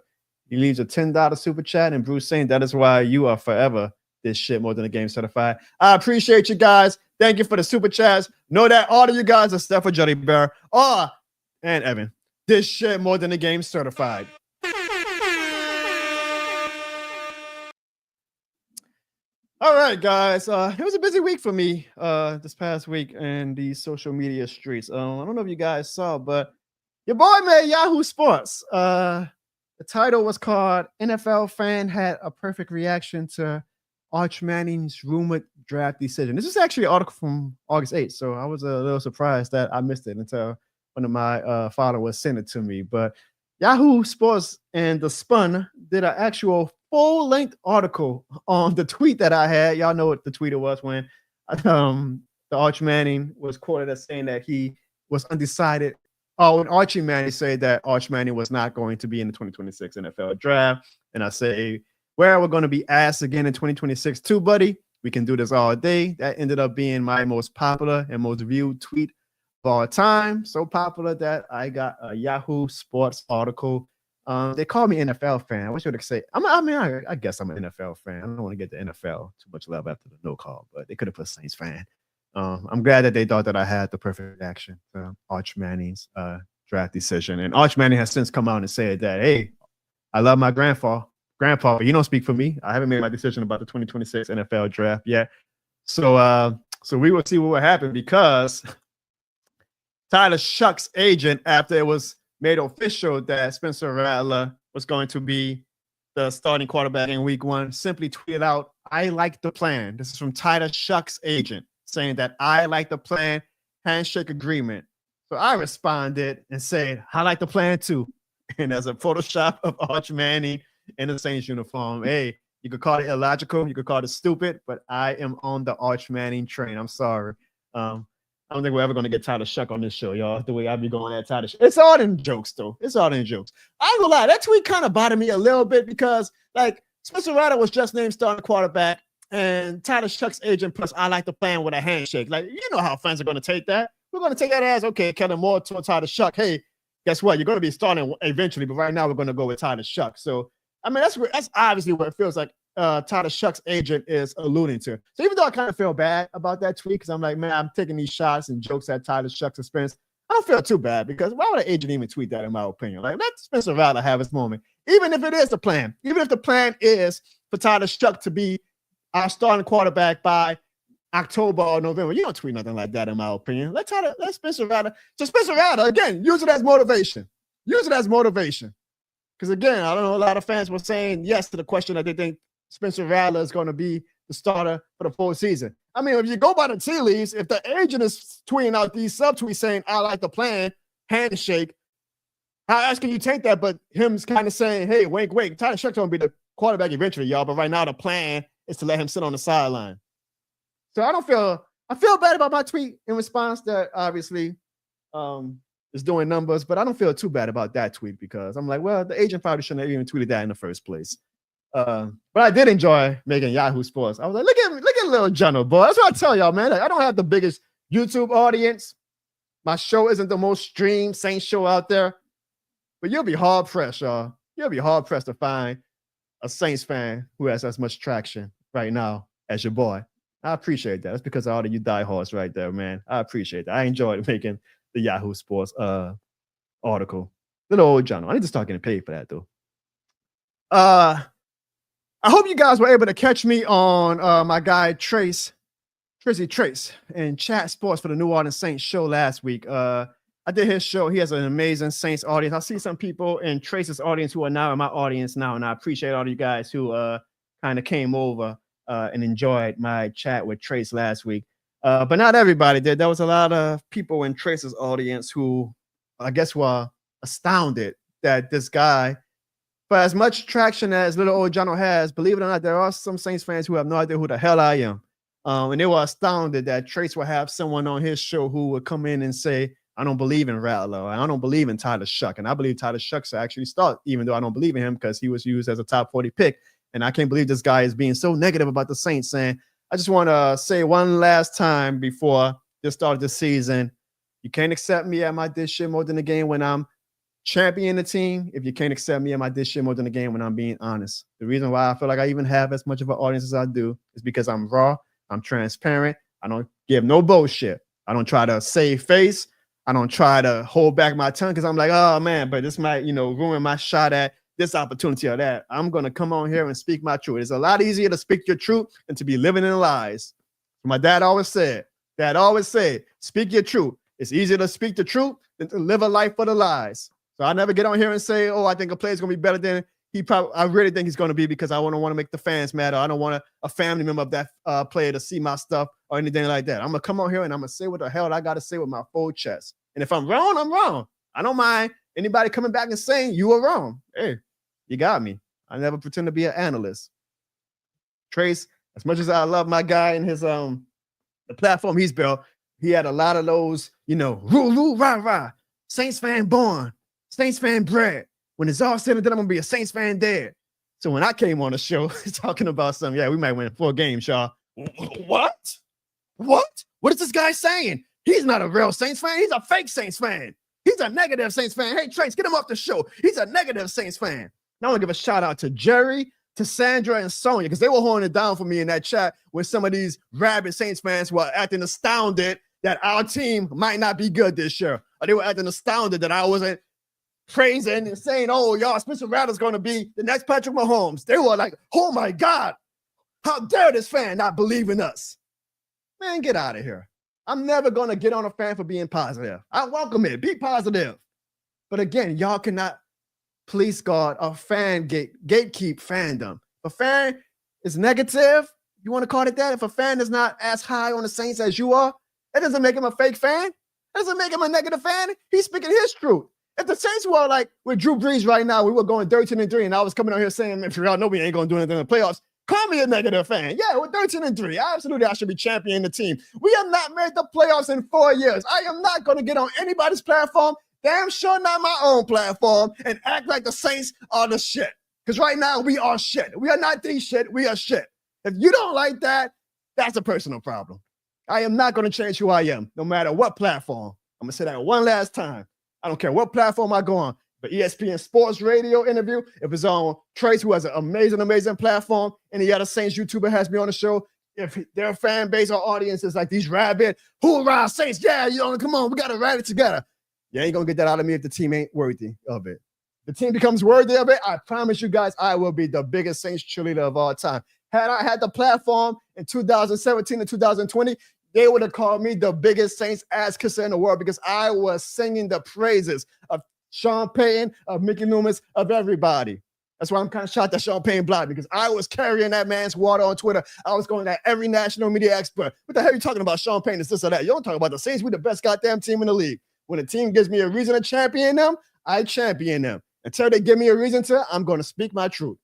he leaves a $10 super chat, and Bruce saying that is why you are forever this shit more than a game certified. I appreciate you guys. Thank you for the super chats. Know that all of you guys are Steph or Juddy Bear and Evan. This shit more than a game certified. All right, guys. It was a busy week for me this past week in the social media streets. I don't know if you guys saw, but your boy made Yahoo Sports. The title was called NFL Fan Had a Perfect Reaction to Arch Manning's Rumored Draft Decision. This is actually an article from August 8th, so I was a little surprised that I missed it until one of my followers sent it to me. But Yahoo Sports and The Spun did an actual full-length article on the tweet that I had. Y'all know what the tweet it was when the Arch Manning was quoted as saying that he was undecided. Oh, and Archie Manning said that Arch Manning was not going to be in the 2026 NFL draft. And I say, well, we're going to be asked again in 2026 too, buddy. We can do this all day. That ended up being my most popular and most viewed tweet of all time. So popular that I got a Yahoo Sports article. They call me NFL fan. I wish I would say, I guess I'm an NFL fan. I don't want to get the NFL too much love after the no call, but they could have put Saints fan. I'm glad that they thought that I had the perfect reaction to Arch Manning's draft decision. And Arch Manning has since come out and said that, hey, I love my grandpa, but you don't speak for me. I haven't made my decision about the 2026 NFL draft yet. So we will see what will happen because Tyler Shuck's agent, after it was made official that Spencer Rattler was going to be the starting quarterback in week 1, simply tweeted out, "I like the plan." This is from Tyler Shuck's agent saying that I like the plan, handshake agreement. So I responded and said, "I like the plan too." And as a Photoshop of Arch Manning in the Saints uniform. Hey, you could call it illogical, you could call it stupid, but I am on the Arch Manning train. I'm sorry. I don't think we're ever going to get Tyler Shuck on this show, y'all. The way I be going at Tyler Shuck. It's all in jokes, though. It's all in jokes. I ain't gonna lie, that tweet kind of bothered me a little bit because, like, Spencer Rattler was just named starting quarterback, and Tyler Shuck's agent plus I like the plan with a handshake. Like, you know how fans are going to take that. We're going to take that as, okay, Kellen Moore told Tyler Shuck, hey, guess what? You're going to be starting eventually, but right now we're going to go with Tyler Shuck. So, I mean, that's obviously what it feels like Tyler Shuck's agent is alluding to. So even though I kind of feel bad about that tweet, because I'm like, man, I'm taking these shots and jokes at Tyler Shuck's expense, I don't feel too bad, because why would an agent even tweet that, in my opinion? Like, let Spencer Rattler have his moment. Even if it is the plan, even if the plan is for Tyler Shuck to be our starting quarterback by October or November, you don't tweet nothing like that, in my opinion. Let Spencer Rattler. So Spencer Rattler, again, use it as motivation. Use it as motivation. Because again, I don't know, a lot of fans were saying yes to the question that they think Spencer Rattler is going to be the starter for the full season. I mean, if you go by the tea leaves, if the agent is tweeting out these subtweets saying, I like the plan, handshake, how else can you take that? But him kind of saying, hey, wink, wink, Tyler Shuck's going to be the quarterback eventually, y'all. But right now, the plan is to let him sit on the sideline. So I feel bad about my tweet in response that obviously is doing numbers, but I don't feel too bad about that tweet, because I'm like, well, the agent probably shouldn't have even tweeted that in the first place. But I did enjoy making Yahoo Sports. I was like, look at little Jono, boy. That's what I tell y'all, man. Like, I don't have the biggest YouTube audience. My show isn't the most streamed Saints show out there. But you'll be hard pressed, y'all. You'll be hard pressed to find a Saints fan who has as much traction right now as your boy. I appreciate that. That's because of all of you diehards right there, man. I appreciate that. I enjoyed making the Yahoo Sports article. Little old Jono. I need to start getting paid for that, though. I hope you guys were able to catch me on my guy Tracy in Chat Sports for the New Orleans Saints show last week. I did his show. He has an amazing Saints audience. I see some people in Trace's audience who are now in my audience now, and I appreciate all of you guys who kind of came over and enjoyed my chat with Trace last week. But not everybody did. There was a lot of people in Trace's audience who I guess were astounded that this guy, for as much traction as little old Jono has, believe it or not, there are some Saints fans who have no idea who the hell I am. And they were astounded that Trace would have someone on his show who would come in and say, I don't believe in Rattler. I don't believe in Tyler Shuck. And I believe Tyler Shuck should actually start, even though I don't believe in him because he was used as a top 40 pick. And I can't believe this guy is being so negative about the Saints, saying, I just want to say one last time before the start of the season, you can't accept me at my this shit more than the game when I'm champion the team if you can't accept me at my this shit more than the game when I'm being honest. The reason why I feel like I even have as much of an audience as I do is because I'm raw, I'm transparent, I don't give no bullshit. I don't try to save face. I don't try to hold back my tongue because I'm like, oh man, but this might, ruin my shot at this opportunity or that. I'm going to come on here and speak my truth. It's a lot easier to speak your truth than to be living in lies. My dad always said, speak your truth. It's easier to speak the truth than to live a life for the lies. So I never get on here and say, oh, I think a player's going to be better than I really think he's going to be, because I don't want to make the fans mad, or I don't want a family member of that player to see my stuff or anything like that. I'm going to come on here and I'm going to say what the hell I got to say with my full chest. And if I'm wrong, I'm wrong. I don't mind anybody coming back and saying you were wrong. Hey, you got me. I never pretend to be an analyst. Trace, as much as I love my guy and his the platform he's built, he had a lot of those, roo, rah, rah, Saints fan born, Saints fan bred. When it's all said and done, I'm going to be a Saints fan dead. So when I came on the show talking about something, we might win 4 games, y'all. What? What is this guy saying? He's not a real Saints fan. He's a fake Saints fan. He's a negative Saints fan. Hey, Trace, get him off the show. He's a negative Saints fan. Now I want to give a shout out to Jerry, to Sandra, and Sonia, because they were holding it down for me in that chat when some of these rabid Saints fans were acting astounded that our team might not be good this year. Or they were acting astounded that I wasn't praising and saying, oh, y'all, Spencer Rattler's going to be the next Patrick Mahomes. They were like, oh, my God, how dare this fan not believe in us? Man, get out of here. I'm never going to get on a fan for being positive. I welcome it. Be positive. But again, y'all cannot police guard or gatekeep fandom. If a fan is negative, you want to call it that? If a fan is not as high on the Saints as you are, that doesn't make him a fake fan. That doesn't make him a negative fan. He's speaking his truth. If the Saints were like with Drew Brees right now, we were going 13-3, and I was coming out here saying, if y'all know we ain't going to do anything in the playoffs, call me a negative fan. Yeah, we're 13-3. Absolutely, I should be championing the team. We have not made the playoffs in 4 years. I am not going to get on anybody's platform, damn sure not my own platform, and act like the Saints are the shit. Because right now, we are shit. We are not the shit. We are shit. If you don't like that, that's a personal problem. I am not going to change who I am, no matter what platform. I'm going to say that one last time. I don't care what platform I go on. The ESPN Sports Radio interview, if it's on Trace, who has an amazing platform, any other Saints YouTuber has me on the show, if their fan base or audience is like these rabid, hoorah, Saints, yeah, come on, we got to ride it together. You ain't going to get that out of me if the team ain't worthy of it. The team becomes worthy of it, I promise you guys, I will be the biggest Saints cheerleader of all time. Had I had the platform in 2017 and 2020, they would have called me the biggest Saints ass kisser in the world because I was singing the praises of Sean Payton, of Mickey Loomis, of everybody. That's why I'm kind of shocked that Sean Payton blocked me because I was carrying that man's water on Twitter. I was going at every national media expert. What the hell are you talking about Sean Payton is this or that? You don't talk about the Saints. We're the best goddamn team in the league. When a team gives me a reason to champion them, I champion them. Until they give me a reason to, I'm going to speak my truth.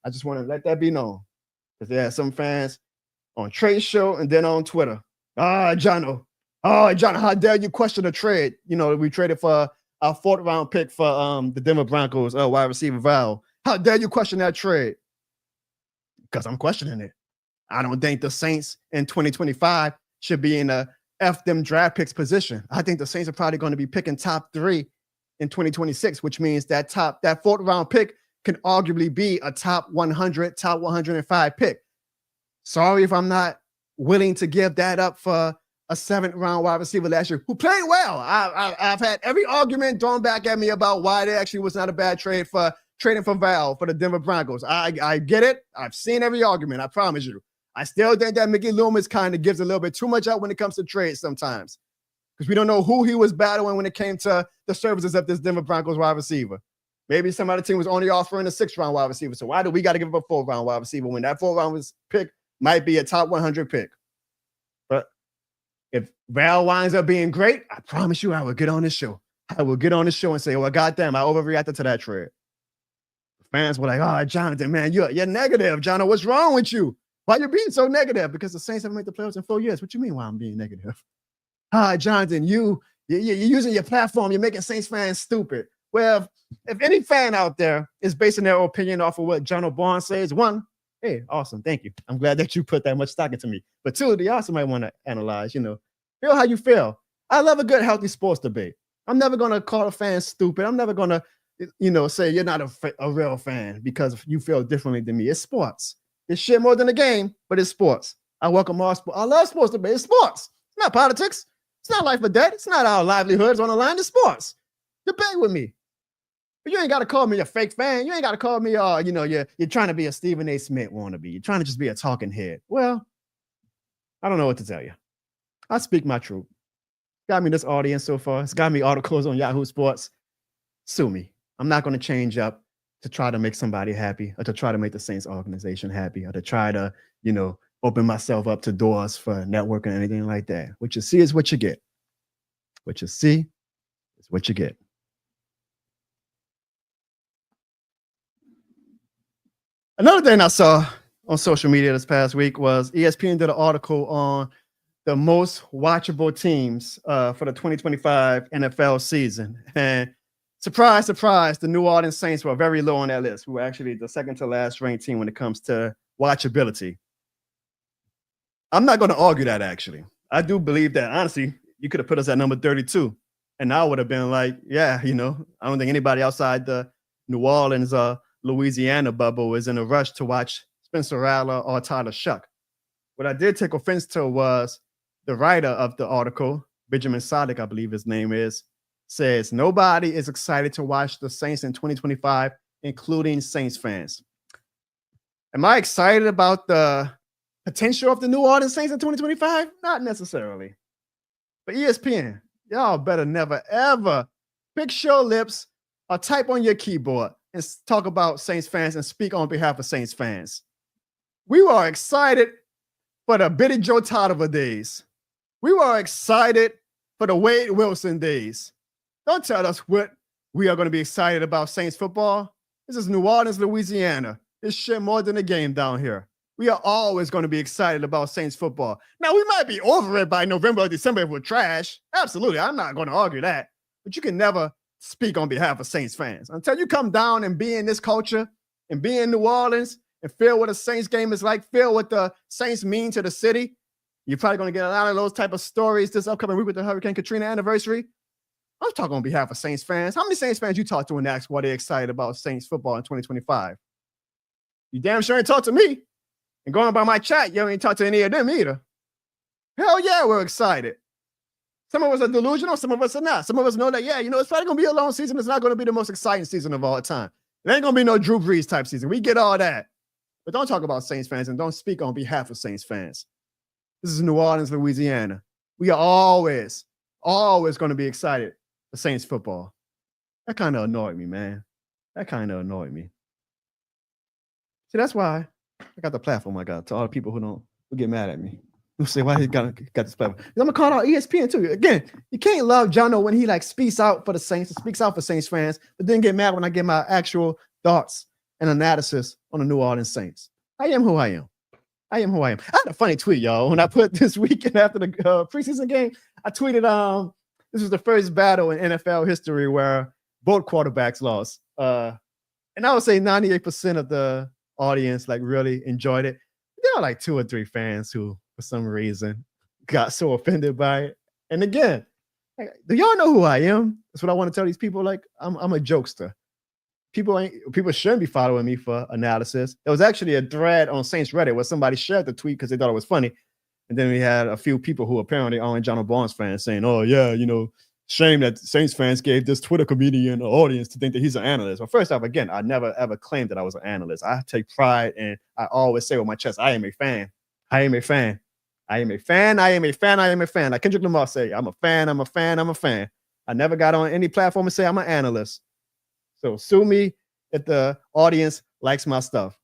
I just want to let that be known. Because there are some fans on Trey's show and then on Twitter. Jono, how dare you question the trade? You know, we traded for our 4th round pick for the Denver Broncos, wide receiver Val. How dare you question that trade? Because I'm questioning it. I don't think the Saints in 2025 should be in a F them draft picks position. I think the Saints are probably going to be picking top 3 in 2026, which means that 4th round pick can arguably be a top 100, top 105 pick. Sorry if I'm not willing to give that up for a 7th round wide receiver last year who played well. I've had every argument thrown back at me about why they actually was not a bad trade for trading for Val for the Denver Broncos. I get it. I've seen every argument. I promise you. I still think that Mickey Loomis kind of gives a little bit too much out when it comes to trades sometimes because we don't know who he was battling when it came to the services of this Denver Broncos wide receiver. Maybe some other team was only offering a 6th round wide receiver. So why do we got to give up a 4th round wide receiver when that 4th round pick might be a top 100 pick? But if Val winds up being great, I promise you I will get on this show. I will get on the show and say, well, goddamn, I overreacted to that trade. Fans were like, Jonathan, man, you're negative. Jonathan, what's wrong with you? Why you being so negative? Because the Saints haven't made the playoffs in 4 years. What you mean why I'm being negative? Jonathan, you're using your platform. You're making Saints fans stupid. Well, if any fan out there is basing their opinion off of what John O'Barn says, 1, hey, awesome, thank you. I'm glad that you put that much stock into me. But 2, they also might want to analyze, feel how you feel. I love a good, healthy sports debate. I'm never going to call a fan stupid. I'm never going to, say you're not a real fan because you feel differently than me. It's sports. It's shit more than a game, but it's sports. I welcome all sports. I love sports debate. It's sports. It's not politics. It's not life or death. It's not our livelihoods on the line. It's sports. Debate with me. But you ain't got to call me a fake fan. You ain't got to call me, you're trying to be a Stephen A. Smith wannabe. You're trying to just be a talking head. Well, I don't know what to tell you. I speak my truth. Got me this audience so far. It's got me articles on Yahoo Sports. Sue me. I'm not going to change up to try to make somebody happy or to try to make the Saints organization happy or to try to, open myself up to doors for networking or anything like that. What you see is what you get. What you see is what you get. Another thing I saw on social media this past week was ESPN did an article on the most watchable teams for the 2025 NFL season. And surprise, surprise, the New Orleans Saints were very low on that list. We were actually the second to last ranked team when it comes to watchability. I'm not going to argue that, actually. I do believe that, honestly, you could have put us at number 32. And I would have been like, yeah, I don't think anybody outside the New Orleans Louisiana bubble is in a rush to watch Spencer Rattler or Tyler Shuck. What I did take offense to was the writer of the article, Benjamin Sadek, I believe his name is, says nobody is excited to watch the Saints in 2025, including Saints fans. Am I excited about the potential of the New Orleans Saints in 2025? Not necessarily. But ESPN, y'all better never, ever fix your lips or type on your keyboard and talk about Saints fans and speak on behalf of Saints fans. We were excited for the Billy Joe Todova days. We were excited for the Wade Wilson days. Don't tell us what we are going to be excited about Saints football. This is New Orleans, Louisiana. It's shit more than a game down here. We are always going to be excited about Saints football. Now, we might be over it by November or December if we're trash. Absolutely. I'm not going to argue that. But you can never speak on behalf of Saints fans. Until you come down and be in this culture and be in New Orleans and feel what a Saints game is like, feel what the Saints mean to the city, you're probably going to get a lot of those type of stories this upcoming week with the Hurricane Katrina anniversary. I'm talking on behalf of Saints fans. How many Saints fans you talk to and ask why they're excited about Saints football in 2025? You damn sure ain't talk to me. And going by my chat, you ain't talk to any of them either. Hell yeah, we're excited. Some of us are delusional, some of us are not. Some of us know that, yeah, it's probably going to be a long season. It's not going to be the most exciting season of all time. It ain't going to be no Drew Brees type season. We get all that. But don't talk about Saints fans and don't speak on behalf of Saints fans. This is New Orleans, Louisiana. We are always going to be excited for Saints football. That kind of annoyed me, man. That kind of annoyed me. See, that's why I got the platform I got to all the people who get mad at me. Who say, why he got this platform? I'm going to call out ESPN too. Again, you can't love Jono when he speaks out for the Saints and speaks out for Saints fans, but then get mad when I get my actual thoughts and analysis on the New Orleans Saints. I am who I am. I am who I am. I had a funny tweet, y'all. When I put this weekend after the preseason game, I tweeted, this was the first battle in NFL history where both quarterbacks lost. And I would say 98% of the audience really enjoyed it. There are like 2 or 3 fans who, for some reason, got so offended by it. And again, do y'all know who I am? That's what I want to tell these people. I'm a jokester. People shouldn't be following me for analysis. There was actually a thread on Saints Reddit where somebody shared the tweet because they thought it was funny. And then we had a few people who apparently aren't John Barnes fans saying, oh, yeah, shame that Saints fans gave this Twitter comedian an audience to think that he's an analyst. Well, first off, again, I never, ever claimed that I was an analyst. I take pride and I always say with my chest, I am a fan. I am a fan. I am a fan. I am a fan. I am a fan. Like Kendrick Lamar say, I'm a fan. I'm a fan. I'm a fan. I never got on any platform and say I'm an analyst. So sue me if the audience likes my stuff.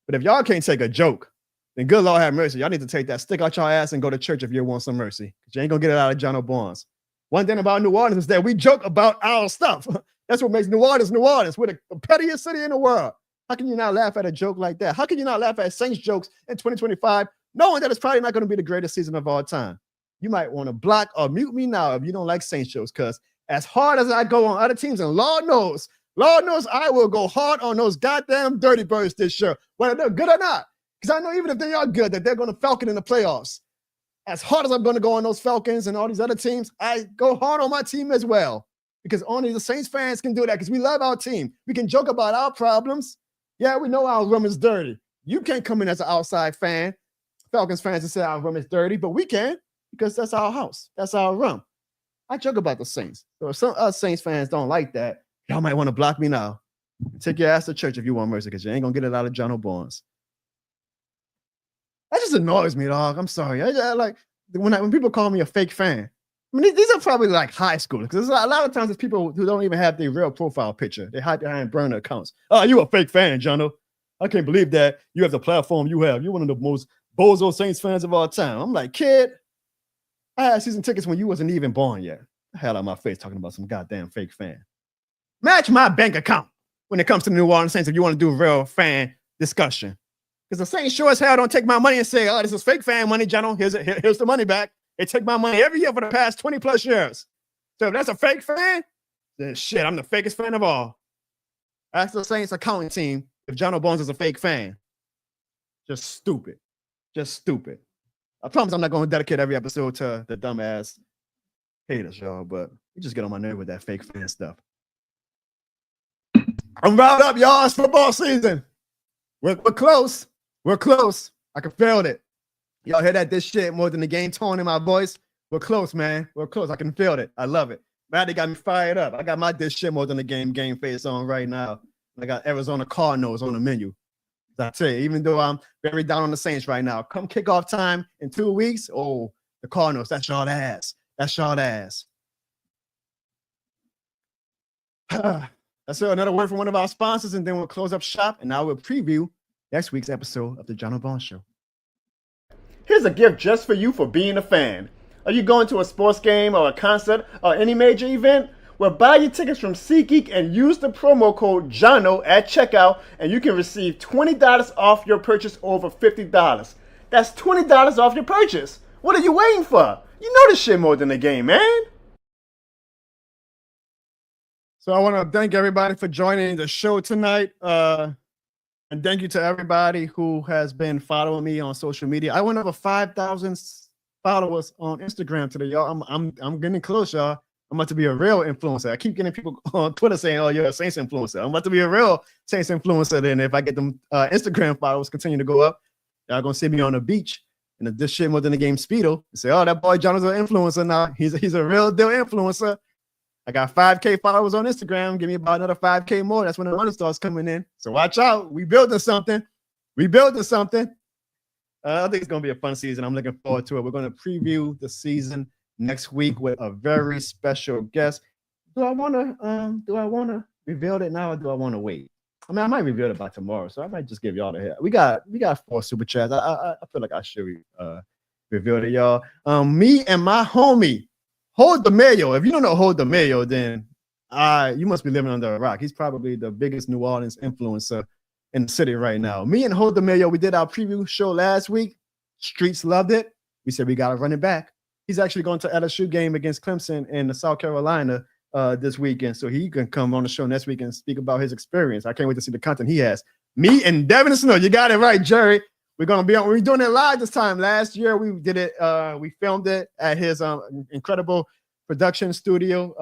But if y'all can't take a joke, then good Lord have mercy. Y'all need to take that stick out your ass and go to church if you want some mercy. Because you ain't going to get it out of John Barnes. One thing about New Orleans is that we joke about our stuff. That's what makes New Orleans New Orleans. We're the pettiest city in the world. How can you not laugh at a joke like that? How can you not laugh at Saints jokes in 2025, knowing that it's probably not going to be the greatest season of all time? You might want to block or mute me now if you don't like Saints jokes, because as hard as I go on other teams, and Lord knows I will go hard on those goddamn Dirty Birds this year, whether they're good or not. Because I know even if they are good, that they're going to Falcon in the playoffs. As hard as I'm going to go on those Falcons and all these other teams, I go hard on my team as well. Because only the Saints fans can do that, because we love our team. We can joke about our problems. Yeah, we know our room is dirty. You can't come in as an outside fan, Falcons fans, and say our room is dirty, but we can, because that's our house. That's our room. I joke about the Saints. So if some us Saints fans don't like that, y'all might want to block me now. Take your ass to church if you want mercy, because you ain't going to get it out of John Barnes. That just annoys me, dog. I'm sorry. When people call me a fake fan, I mean, these are probably like high schoolers, because a lot of times it's people who don't even have their real profile picture. They hide behind burner accounts. Oh, you a fake fan, Jono. I can't believe that you have the platform you have. You're one of the most bozo Saints fans of all time. I'm like, kid, I had season tickets when you wasn't even born yet. Hell out my face talking about some goddamn fake fan. Match my bank account when it comes to the New Orleans Saints if you want to do real fan discussion. Because the Saints sure as hell don't take my money and say, oh, this is fake fan money, Jono. Here's the money back. They take my money every year for the past 20 plus years. So if that's a fake fan, then shit, I'm the fakest fan of all. Ask the Saints accounting team if Jono Bones is a fake fan. Just stupid. Just stupid. I promise I'm not going to dedicate every episode to the dumbass haters, y'all, but you just get on my nerve with that fake fan stuff. I'm riled up, y'all. It's football season. We're close. We're close. I can feel it. Y'all hear that? This shit more than the game tone in my voice. We're close, man. We're close. I can feel it. I love it. Maddy got me fired up. I got my this shit more than the game face on right now. I got Arizona Cardinals on the menu. I tell you, even though I'm very down on the Saints right now, come kickoff time in 2 weeks, oh, the Cardinals, that's y'all ass. That's y'all ass. That's another word from one of our sponsors, and then we'll close up shop, and I will preview next week's episode of the John Bond Show. Here's a gift just for you for being a fan. Are you going to a sports game or a concert or any major event? Well, buy your tickets from SeatGeek and use the promo code JOHNO at checkout, and you can receive $20 off your purchase over $50. That's $20 off your purchase. What are you waiting for? You know this shit more than the game, man. So I want to thank everybody for joining the show tonight. And thank you to everybody who has been following me on social media. I went over 5,000 followers on Instagram today, y'all. I'm getting close, y'all. I'm about to be a real influencer. I keep getting people on Twitter saying, "Oh, you're a Saints influencer." I'm about to be a real Saints influencer. Then if I get them Instagram followers continue to go up, y'all gonna see me on the beach in a this shit more than the game Speedo and say, "Oh, that boy John is an influencer now. He's a real deal influencer." I got 5K followers on Instagram. Give me about another 5K more. That's when the money starts coming in. So watch out. We building something. I think it's going to be a fun season. I'm looking forward to it. We're going to preview the season next week with a very special guest. Do I want to reveal it now, or do I want to wait? I mean, I might reveal it by tomorrow, so I might just give y'all the head. We got 4 super chats. I feel like I should reveal it, y'all. Me and my homie, Hold the Mayo. If you don't know Hold the Mayo, then you must be living under a rock. He's probably the biggest New Orleans influencer in the city right now. Me and Hold the Mayo, we did our preview show last week. Streets loved it. We said we got to run it back. He's actually going to LSU game against Clemson in South Carolina this weekend, so he can come on the show next week and speak about his experience. I can't wait to see the content he has. Me and Devin Snow. You got it right, Jerry. We're doing it live this time. Last year we did it. We filmed it at his incredible production studio.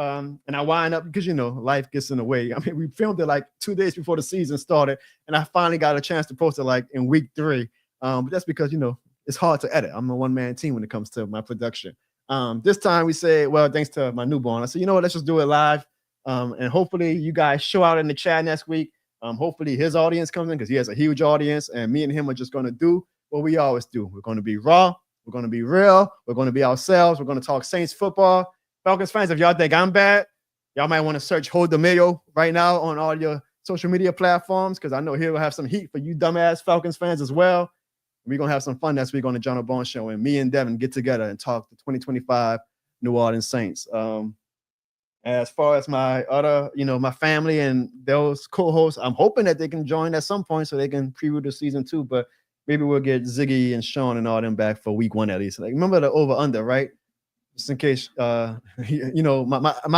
And I wind up because life gets in the way. I mean, we filmed it like 2 days before the season started, and I finally got a chance to post it like in week 3. But that's because it's hard to edit. I'm a one-man team when it comes to my production. This time we said, well, thanks to my newborn, I said, what, let's just do it live. And hopefully you guys show out in the chat next week. Hopefully his audience comes in because he has a huge audience, and me and him are just going to do what we always do. We're going to be raw. We're going to be real. We're going to be ourselves. We're going to talk Saints football. Falcons fans, if y'all think I'm bad, y'all might want to search Hold the Mayo right now on all your social media platforms, because I know he'll have some heat for you dumbass Falcons fans as well. We're going to have some fun next week on the John Bone Show, and me and Devin get together and talk the 2025 New Orleans Saints. As far as my other, my family and those co-hosts, I'm hoping that they can join at some point so they can preview the season too. But maybe we'll get Ziggy and Sean and all them back for week 1 at least. Like, remember the over/under, right? Just in case, my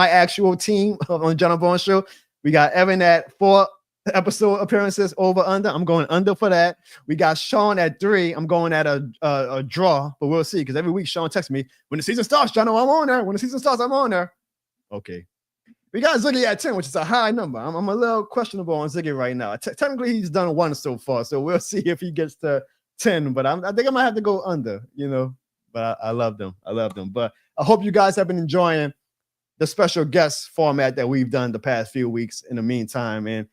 actual team on the John Bone Show, we got Evan at 4 episode appearances over/under. I'm going under for that. We got Sean at 3. I'm going at a draw, but we'll see, because every week Sean texts me, when the season starts, John, I'm on there. When the season starts, I'm on there. Okay. We got Ziggy at 10, which is a high number. I'm a little questionable on Ziggy right now. Technically, he's done 1 so far, so we'll see if he gets to 10. But I think I might have to go under, But I love them. But I hope you guys have been enjoying the special guest format that we've done the past few weeks in the meantime. And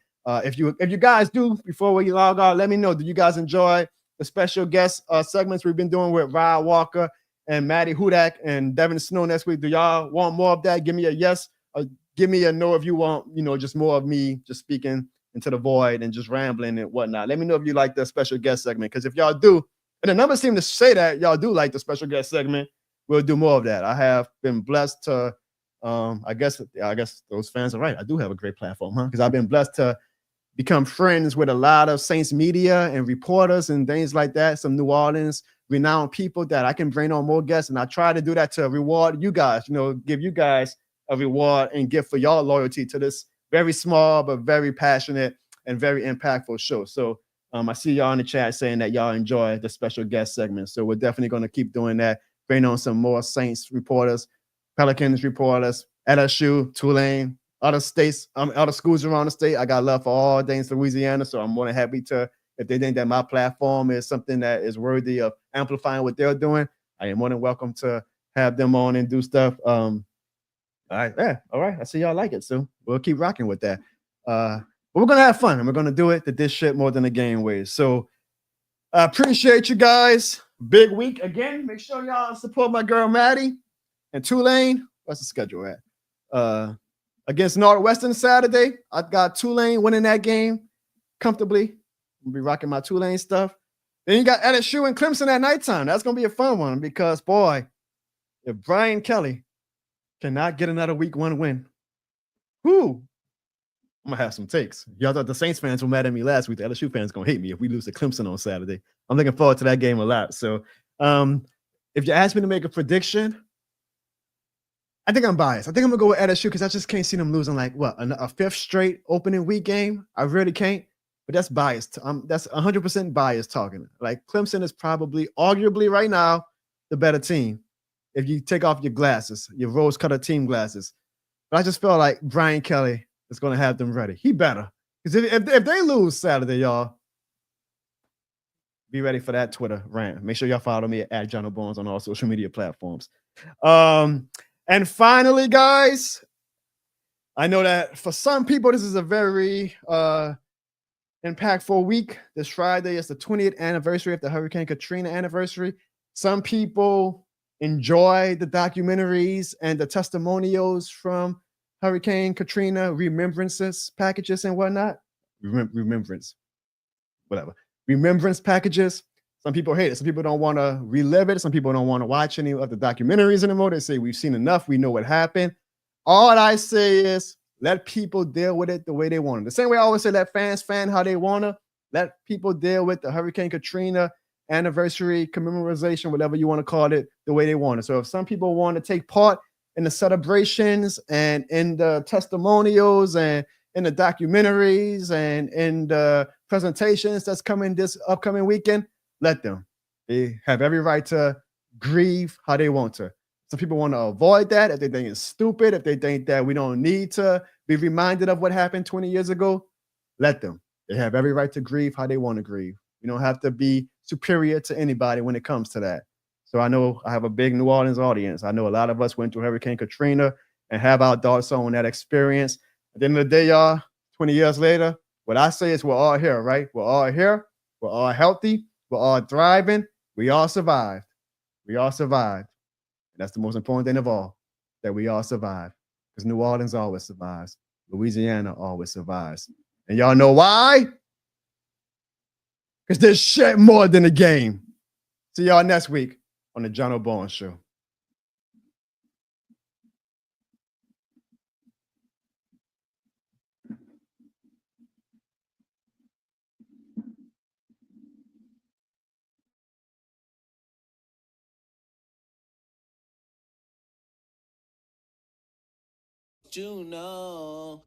if you guys do, before we log out, let me know. Do you guys enjoy the special guest segments we've been doing with Ryan Walker and Maddy Hudak and Devin Snow next week? Do y'all want more of that? Give me a yes, or give me a no if you want, just more of me just speaking into the void and just rambling and whatnot. Let me know if you like the special guest segment, because if y'all do, and the numbers seem to say that y'all do like the special guest segment, we'll do more of that. I have been blessed to, I guess those fans are right. I do have a great platform, because I've been blessed to become friends with a lot of Saints media and reporters and things like that. Some New Orleans renowned people that I can bring on more guests. And I try to do that to reward you guys, give you guys a reward and gift for y'all loyalty to this very small, but very passionate and very impactful show. So I see y'all in the chat saying that y'all enjoy the special guest segment. So we're definitely going to keep doing that, bring on some more Saints reporters, Pelicans reporters, LSU, Tulane, other states, other schools around the state. I got love for all things Louisiana. So I'm more than happy to, if they think that my platform is something that is worthy of amplifying what they're doing, I am more than welcome to have them on and do stuff. All right. Yeah. All right. I see y'all like it. So we'll keep rocking with that. But we're gonna have fun, and we're gonna do it the this shit more than the game ways. So I appreciate you guys. Big week again. Make sure y'all support my girl Maddy and Tulane. What's the schedule at? Against Northwestern Saturday. I got Tulane winning that game comfortably. I'll be rocking my Tulane stuff. Then you got LSU and Clemson at nighttime. That's gonna be a fun one because boy, if Brian Kelly cannot get another week 1 win, whoo, I'm gonna have some takes. Y'all thought the Saints fans were mad at me last week. The LSU fans gonna hate me if we lose to Clemson on Saturday. I'm looking forward to that game a lot. So if you ask me to make a prediction, I think I'm biased. I think I'm gonna go with LSU because I just can't see them losing like what a 5th straight opening week game. I really can't. But that's biased. That's 100% biased talking. Like Clemson is probably, arguably right now, the better team. If you take off your glasses, your rose-colored team glasses. But I just feel like Brian Kelly is going to have them ready. He better. Because if they lose Saturday, y'all, be ready for that Twitter rant. Make sure y'all follow me at John Bones on all social media platforms. And finally, guys, I know that for some people, this is a very impactful week. This Friday is the 20th anniversary of the Hurricane Katrina anniversary. Some people enjoy the documentaries and the testimonials from Hurricane Katrina remembrances packages and whatnot. Remembrance packages. Some people hate it. Some people don't want to relive it. Some people don't want to watch any of the documentaries anymore. They say we've seen enough. We know what happened. All I say is let people deal with it the way they want it. The same way I always say let fans fan how they want to. Let people deal with the Hurricane Katrina anniversary commemoration, whatever you want to call it, the way they want it. So if some people want to take part in the celebrations and in the testimonials and in the documentaries and in the presentations that's coming this upcoming weekend, let them. They have every right to grieve how they want to. Some people want to avoid that if they think it's stupid, if they think that we don't need to be reminded of what happened 20 years ago, let them. They have every right to grieve how they want to grieve. You don't have to be superior to anybody when it comes to that. So I know I have a big New Orleans audience. I know a lot of us went through Hurricane Katrina and have our thoughts on that experience. At the end of the day, y'all, 20 years later, what I say is we're all here, right? We're all here. We're all healthy. We're all thriving. We all survived. We all survived. And that's the most important thing of all, that we all survive. Because New Orleans always survives. Louisiana always survives. And y'all know why? Because there's shit more than a game. See y'all next week on the John O'Bowen Show. You know.